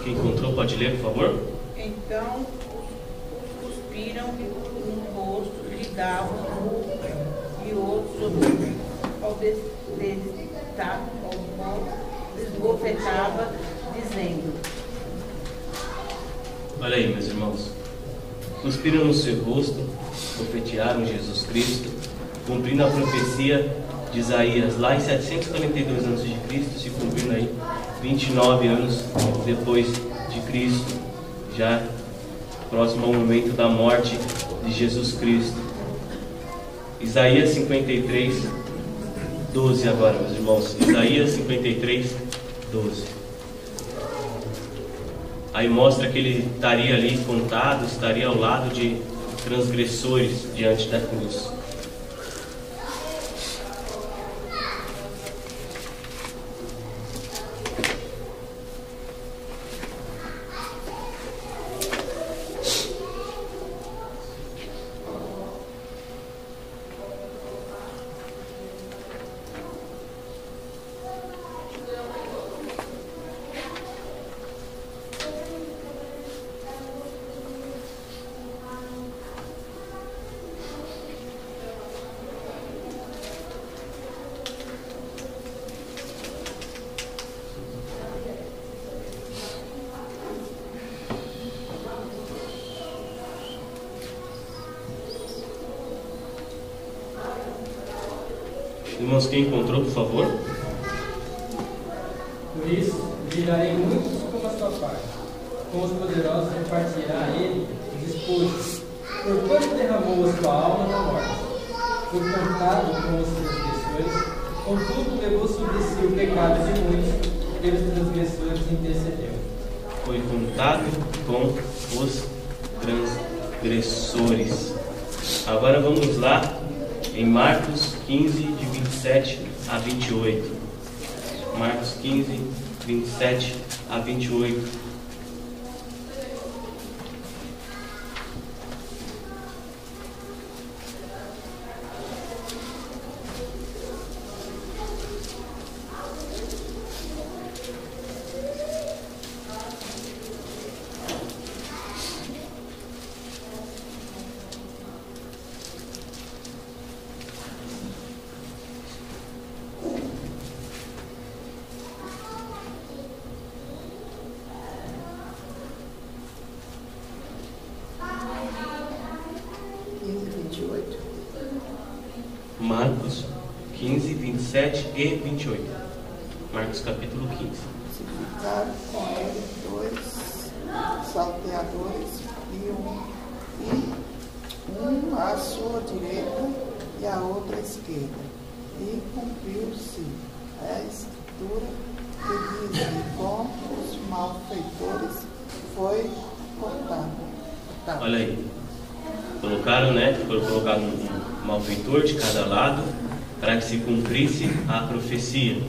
Quem encontrou pode ler, por favor. Então os cuspiram no rosto, lhe davam murro, e outros esbofetava, dizendo: Olha aí, meus irmãos. Cuspiram no seu rosto, profetizaram Jesus Cristo, cumprindo a profecia de Isaías lá em 742 a.C., se cumprindo aí 29 anos depois de Cristo, já próximo ao momento da morte de Jesus Cristo. Isaías 53, 12 agora, meus irmãos. Isaías 53, 12. Aí mostra que ele estaria ali contado, estaria ao lado de transgressores diante da cruz. Irmãos, quem encontrou, por favor? Por isso, lhe darei muitos como a sua parte. Com os poderosos repartirá ele os despojos. Porquanto derramou a sua alma na morte, foi contado com os transgressores, contudo levou sobre si o pecado de muitos, pelos transgressores intercedeu. Foi contado com os transgressores. Agora vamos lá em Marcos 15, de 27 a 28. Marcos 15, 27 a 28. Marcos 15, 27 e 28. Marcos capítulo 15. Se ficaram com ele 2 salteadores e um à sua direita e a outra à esquerda. E cumpriu-se a escritura que diz que com os malfeitores foi cortado. Olha aí. Colocaram, foi colocado um malfeitor de cada lado para que se cumprisse a profecia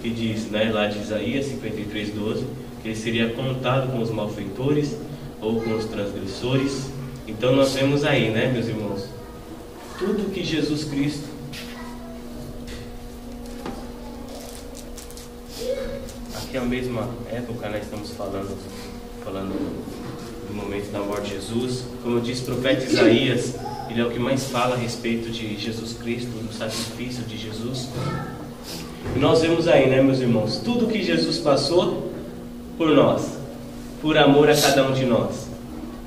que diz, lá de Isaías 53:12, que ele seria contado com os malfeitores ou com os transgressores. Então nós vemos aí, meus irmãos, tudo que Jesus Cristo aqui é a mesma época, estamos falando do momento da morte de Jesus. Como diz o profeta Isaías, ele é o que mais fala a respeito de Jesus Cristo, do sacrifício de Jesus. E nós vemos aí, meus irmãos, tudo que Jesus passou por nós, por amor a cada um de nós.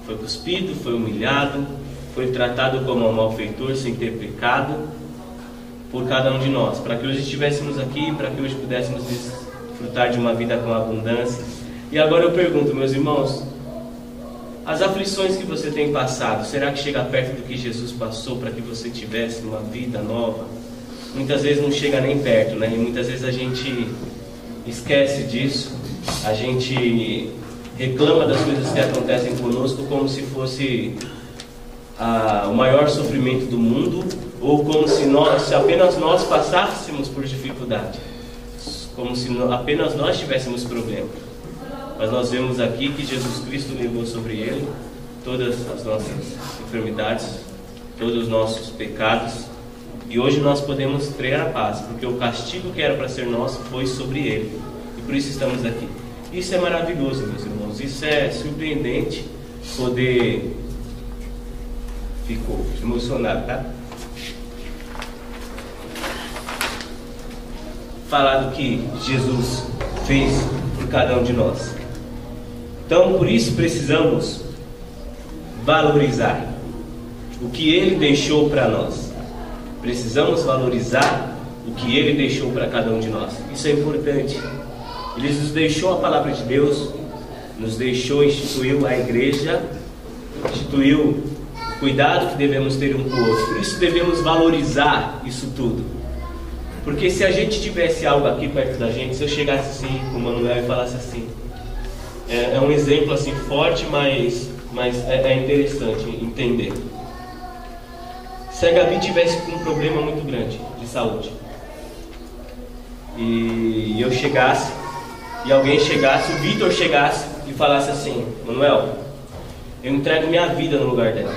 Foi cuspido, foi humilhado, foi tratado como um malfeitor sem ter pecado por cada um de nós, para que hoje estivéssemos aqui, para que hoje pudéssemos desfrutar de uma vida com abundância. E agora eu pergunto, meus irmãos, as aflições que você tem passado, será que chega perto do que Jesus passou para que você tivesse uma vida nova? Muitas vezes não chega nem perto, E muitas vezes a gente esquece disso, a gente reclama das coisas que acontecem conosco como se fosse o maior sofrimento do mundo, ou como se apenas nós passássemos por dificuldade, como se apenas nós tivéssemos problema. Mas nós vemos aqui que Jesus Cristo levou sobre ele todas as nossas enfermidades, todos os nossos pecados, e hoje nós podemos ter a paz, porque o castigo que era para ser nosso foi sobre ele, e por isso estamos aqui. Isso é maravilhoso, meus irmãos, isso é surpreendente poder... Ficou emocionado, tá? Falar do que Jesus fez por cada um de nós. Então, por isso precisamos valorizar o que Ele deixou para nós. Precisamos valorizar o que Ele deixou para cada um de nós. Isso é importante. Ele nos deixou a palavra de Deus, nos deixou, instituiu a igreja, instituiu o cuidado que devemos ter um com o outro. Por isso devemos valorizar isso tudo. Porque se a gente tivesse algo aqui perto da gente, se eu chegasse assim com o Manuel e falasse assim, é um exemplo assim forte, mas é interessante entender. Se a Gabi tivesse com um problema muito grande de saúde, e eu chegasse, e alguém chegasse, o Vitor chegasse e falasse assim, Manuel, eu entrego minha vida no lugar dela,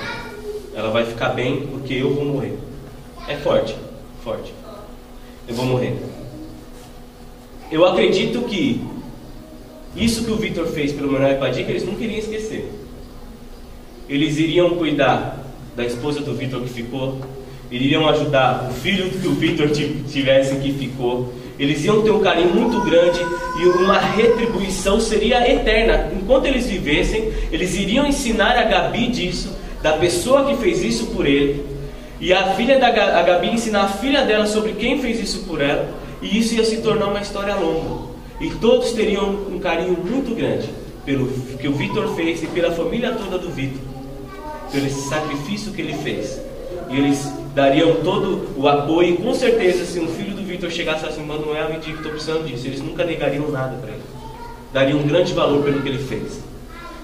ela vai ficar bem porque eu vou morrer. É forte, forte. Eu vou morrer. Eu acredito que isso que o Vitor fez pelo Manuel e Padir, que eles não queriam esquecer. Eles iriam cuidar da esposa do Vitor que ficou, iriam ajudar o filho que o Vitor tivesse que ficou. Eles iam ter um carinho muito grande e uma retribuição seria eterna. Enquanto eles vivessem, eles iriam ensinar a Gabi disso, da pessoa que fez isso por ele, e a Gabi ensinar a filha dela sobre quem fez isso por ela, e isso ia se tornar uma história longa. E todos teriam um carinho muito grande pelo que o Vitor fez e pela família toda do Vitor, pelo esse sacrifício que ele fez. E eles dariam todo o apoio, e com certeza, se um filho do Vitor chegasse assim, Manuel, e diga que estou precisando disso, eles nunca negariam nada para ele. Dariam um grande valor pelo que ele fez.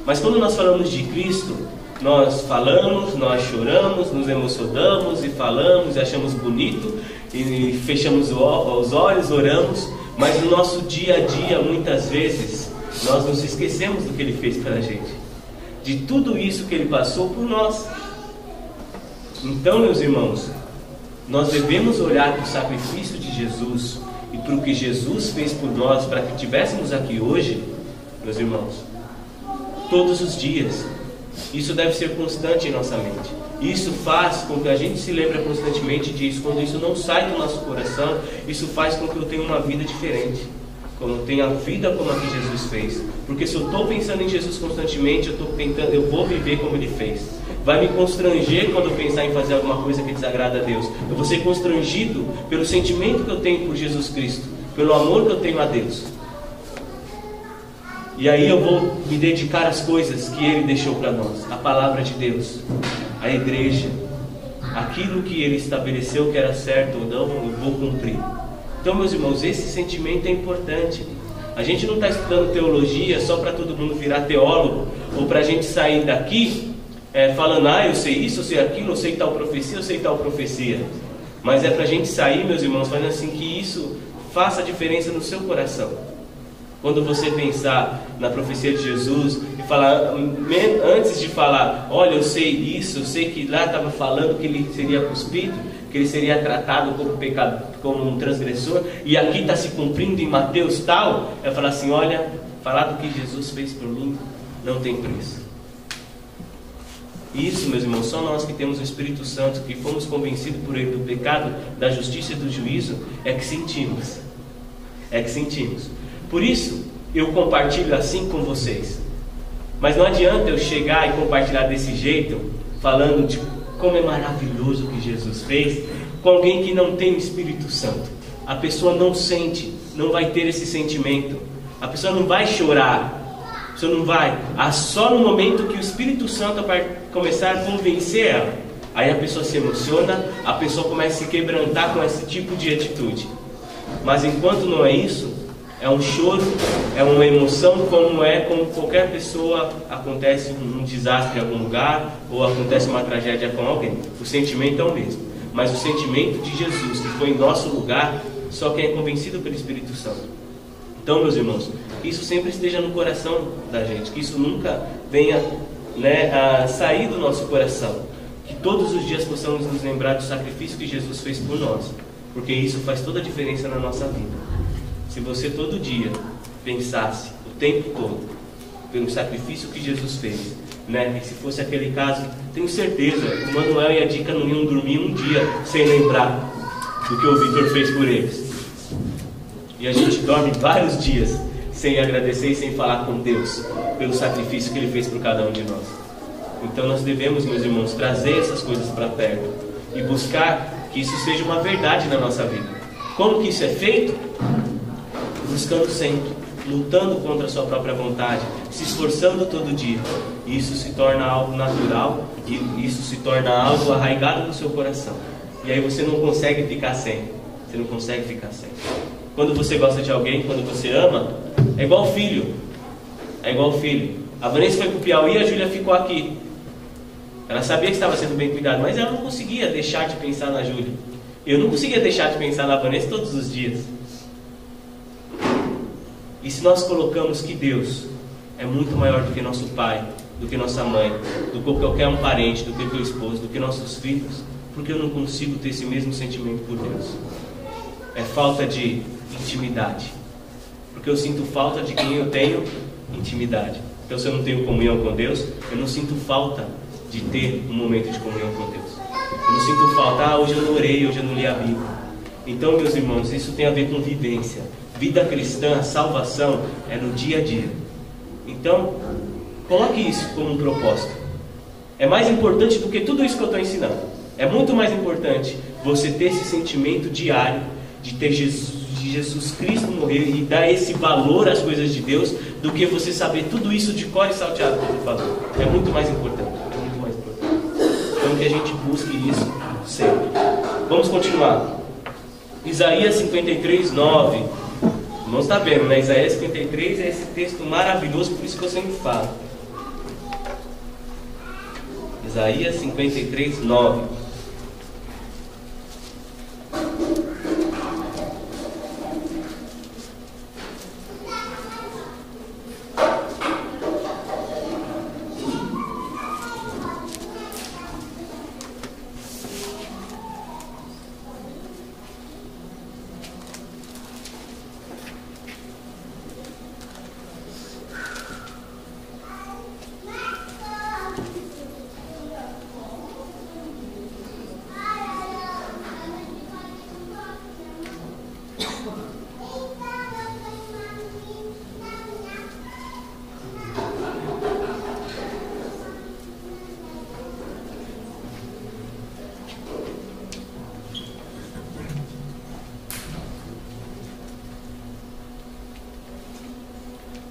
Mas quando nós falamos de Cristo, nós falamos, nós choramos, nos emocionamos e falamos e achamos bonito e fechamos os olhos, oramos, mas no nosso dia a dia, muitas vezes, nós nos esquecemos do que Ele fez pela gente, de tudo isso que Ele passou por nós. Então, meus irmãos, nós devemos olhar para o sacrifício de Jesus e para o que Jesus fez por nós, para que estivéssemos aqui hoje, meus irmãos, todos os dias. Isso deve ser constante em nossa mente. Isso faz com que a gente se lembre constantemente disso. Quando isso não sai do nosso coração, isso faz com que eu tenha uma vida diferente, como eu tenho a vida como a que Jesus fez. Porque se eu estou pensando em Jesus constantemente, eu vou viver como Ele fez. Vai me constranger quando eu pensar em fazer alguma coisa que desagrada a Deus. Eu vou ser constrangido pelo sentimento que eu tenho por Jesus Cristo, pelo amor que eu tenho a Deus. E aí eu vou me dedicar às coisas que Ele deixou para nós. A palavra de Deus, a igreja, aquilo que Ele estabeleceu que era certo ou não, eu vou cumprir. Então, meus irmãos, esse sentimento é importante. A gente não está estudando teologia só para todo mundo virar teólogo, ou para a gente sair daqui falando, eu sei isso, eu sei aquilo, eu sei tal profecia, eu sei tal profecia. Mas é para a gente sair, meus irmãos, fazendo assim que isso faça diferença no seu coração. Quando você pensar na profecia de Jesus e falar, antes de falar, olha, eu sei isso, eu sei que lá estava falando que ele seria cuspido, que ele seria tratado como pecado, como um transgressor, e aqui está se cumprindo em Mateus tal, é falar assim, olha, falar do que Jesus fez por mim não tem preço. Isso, meus irmãos, só nós que temos o Espírito Santo, que fomos convencidos por Ele do pecado, da justiça e do juízo, é que sentimos. Por isso, eu compartilho assim com vocês. Mas não adianta eu chegar e compartilhar desse jeito, falando de como é maravilhoso o que Jesus fez, com alguém que não tem o Espírito Santo. A pessoa não sente, não vai ter esse sentimento. A pessoa não vai chorar. A pessoa não vai. Só no momento que o Espírito Santo vai começar a convencer ela. Aí a pessoa se emociona, a pessoa começa a se quebrantar com esse tipo de atitude. Mas enquanto não é isso, é um choro, é uma emoção, como qualquer pessoa, acontece um desastre em algum lugar, ou acontece uma tragédia com alguém. O sentimento é o mesmo. Mas o sentimento de Jesus, que foi em nosso lugar, só quem é convencido pelo Espírito Santo. Então, meus irmãos, que isso sempre esteja no coração da gente, que isso nunca venha a sair do nosso coração. Que todos os dias possamos nos lembrar do sacrifício que Jesus fez por nós, porque isso faz toda a diferença na nossa vida. Se você todo dia pensasse o tempo todo pelo sacrifício que Jesus fez, e se fosse aquele caso, tenho certeza que o Manuel e a Dica não iam dormir um dia sem lembrar do que o Vitor fez por eles. E a gente dorme vários dias sem agradecer e sem falar com Deus pelo sacrifício que Ele fez por cada um de nós. Então nós devemos, meus irmãos, trazer essas coisas para perto e buscar que isso seja uma verdade na nossa vida. Como que isso é feito? Buscando sempre, lutando contra a sua própria vontade, se esforçando todo dia. E isso se torna algo natural, e isso se torna algo arraigado no seu coração. E aí você não consegue ficar sem. Você não consegue ficar sem. Quando você gosta de alguém, quando você ama, é igual filho. É igual filho. A Vanessa foi para o Piauí e a Júlia ficou aqui. Ela sabia que estava sendo bem cuidada, mas ela não conseguia deixar de pensar na Júlia. Eu não conseguia deixar de pensar na Vanessa todos os dias. E se nós colocamos que Deus é muito maior do que nosso pai, do que nossa mãe, do que qualquer um parente, do que teu esposo, do que nossos filhos, por que eu não consigo ter esse mesmo sentimento por Deus? É falta de intimidade. Porque eu sinto falta de quem eu tenho intimidade. Então, se eu não tenho comunhão com Deus, eu não sinto falta de ter um momento de comunhão com Deus. Eu não sinto falta, hoje eu não orei, hoje eu não li a Bíblia. Então, meus irmãos, isso tem a ver com vivência. Vida cristã, salvação, é no dia a dia. Então, coloque isso como um propósito. É mais importante do que tudo isso que eu estou ensinando. É muito mais importante você ter esse sentimento diário de ter Jesus, de Jesus Cristo morrer e dar esse valor às coisas de Deus, do que você saber tudo isso de cor e salteado que eu estou falando. É muito mais importante. É muito mais importante. Então que a gente busque isso sempre. Vamos continuar. Isaías 53, 9. Não está vendo, né? Isaías 53 é esse texto maravilhoso, por isso que eu sempre falo. Isaías 53, 9.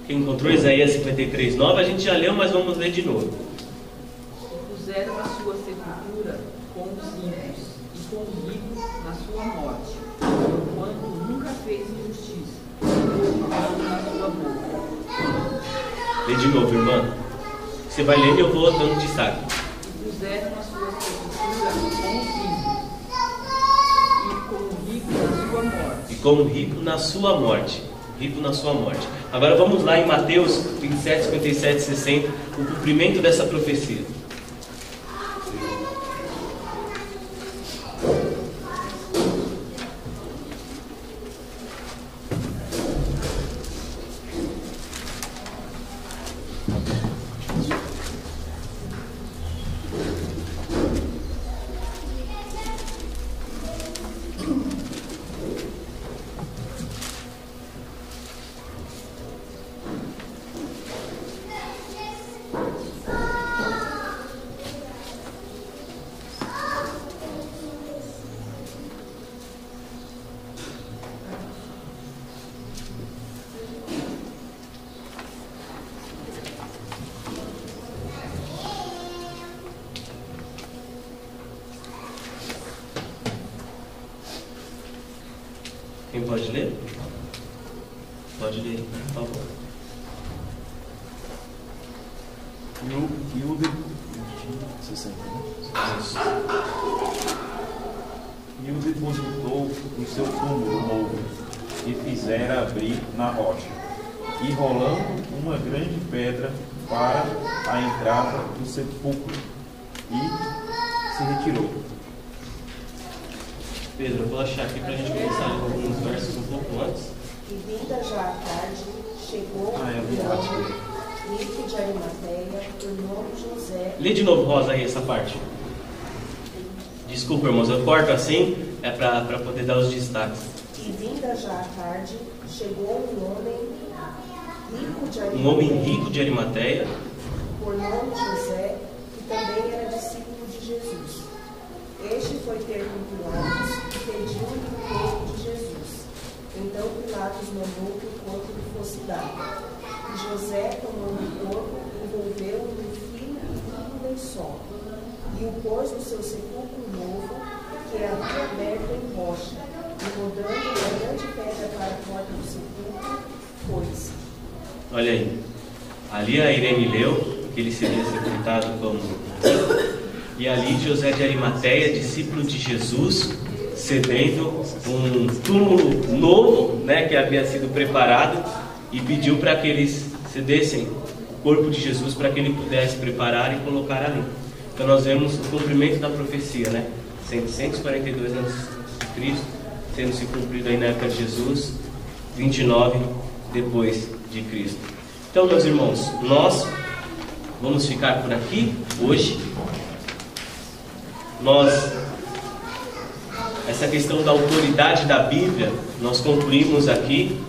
Quem encontrou Isaías 53, 9, a gente já leu, mas vamos ler de novo. Puseram a sua sepultura com os ímpios e com o rico na sua morte, quando nunca fez injustiça, colocando na sua boca. Lê de novo, irmã. Você vai ler e eu vou dando destaque. E puseram a sua sepultura com os ímpios e com o rico na sua morte. E com o rico na sua morte. Rico na sua morte. Agora vamos lá em Mateus 27, 57, 60, o cumprimento dessa profecia. Quem pode ler? Pode ler, por favor. E o depositou no seu túmulo novo, e fizera abrir na rocha, e rolando uma grande pedra para a entrada do sepulcro, e se retirou. Pedro, eu vou achar aqui para a gente começar a ler alguns versos um pouco antes. E vinda já à tarde, chegou um rico de Arimateia, por nome José. Lê de novo, Rosa, aí essa parte. Desculpa, irmãos, eu corto assim, é para poder dar os destaques. E vinda já à tarde, chegou um homem rico de Arimateia. Um homem rico de Arimateia, por nome José, que também era discípulo de Jesus. Este foi ter com Pilatos e pediu-lhe o corpo de Jesus. Então Pilatos mandou que o corpo lhe fosse dado. E José, tomando o corpo, envolveu-o num fino e limpo lençol, e o pôs no seu sepulcro novo, que havia aberto em rocha, e rodando uma grande pedra para a porta do sepulcro, foi-se. olha aí. Ali a Irene leu que ele seria sepultado como rico. E ali José de Arimateia, discípulo de Jesus, cedendo um túmulo novo, né, que havia sido preparado, e pediu para que eles cedessem o corpo de Jesus para que ele pudesse preparar e colocar ali. Então nós vemos o cumprimento da profecia, né? 142 anos de Cristo, sendo se cumprido aí na época de Jesus, 29 depois de Cristo. Então, meus irmãos, nós vamos ficar por aqui hoje. Essa questão da autoridade da Bíblia, nós concluímos aqui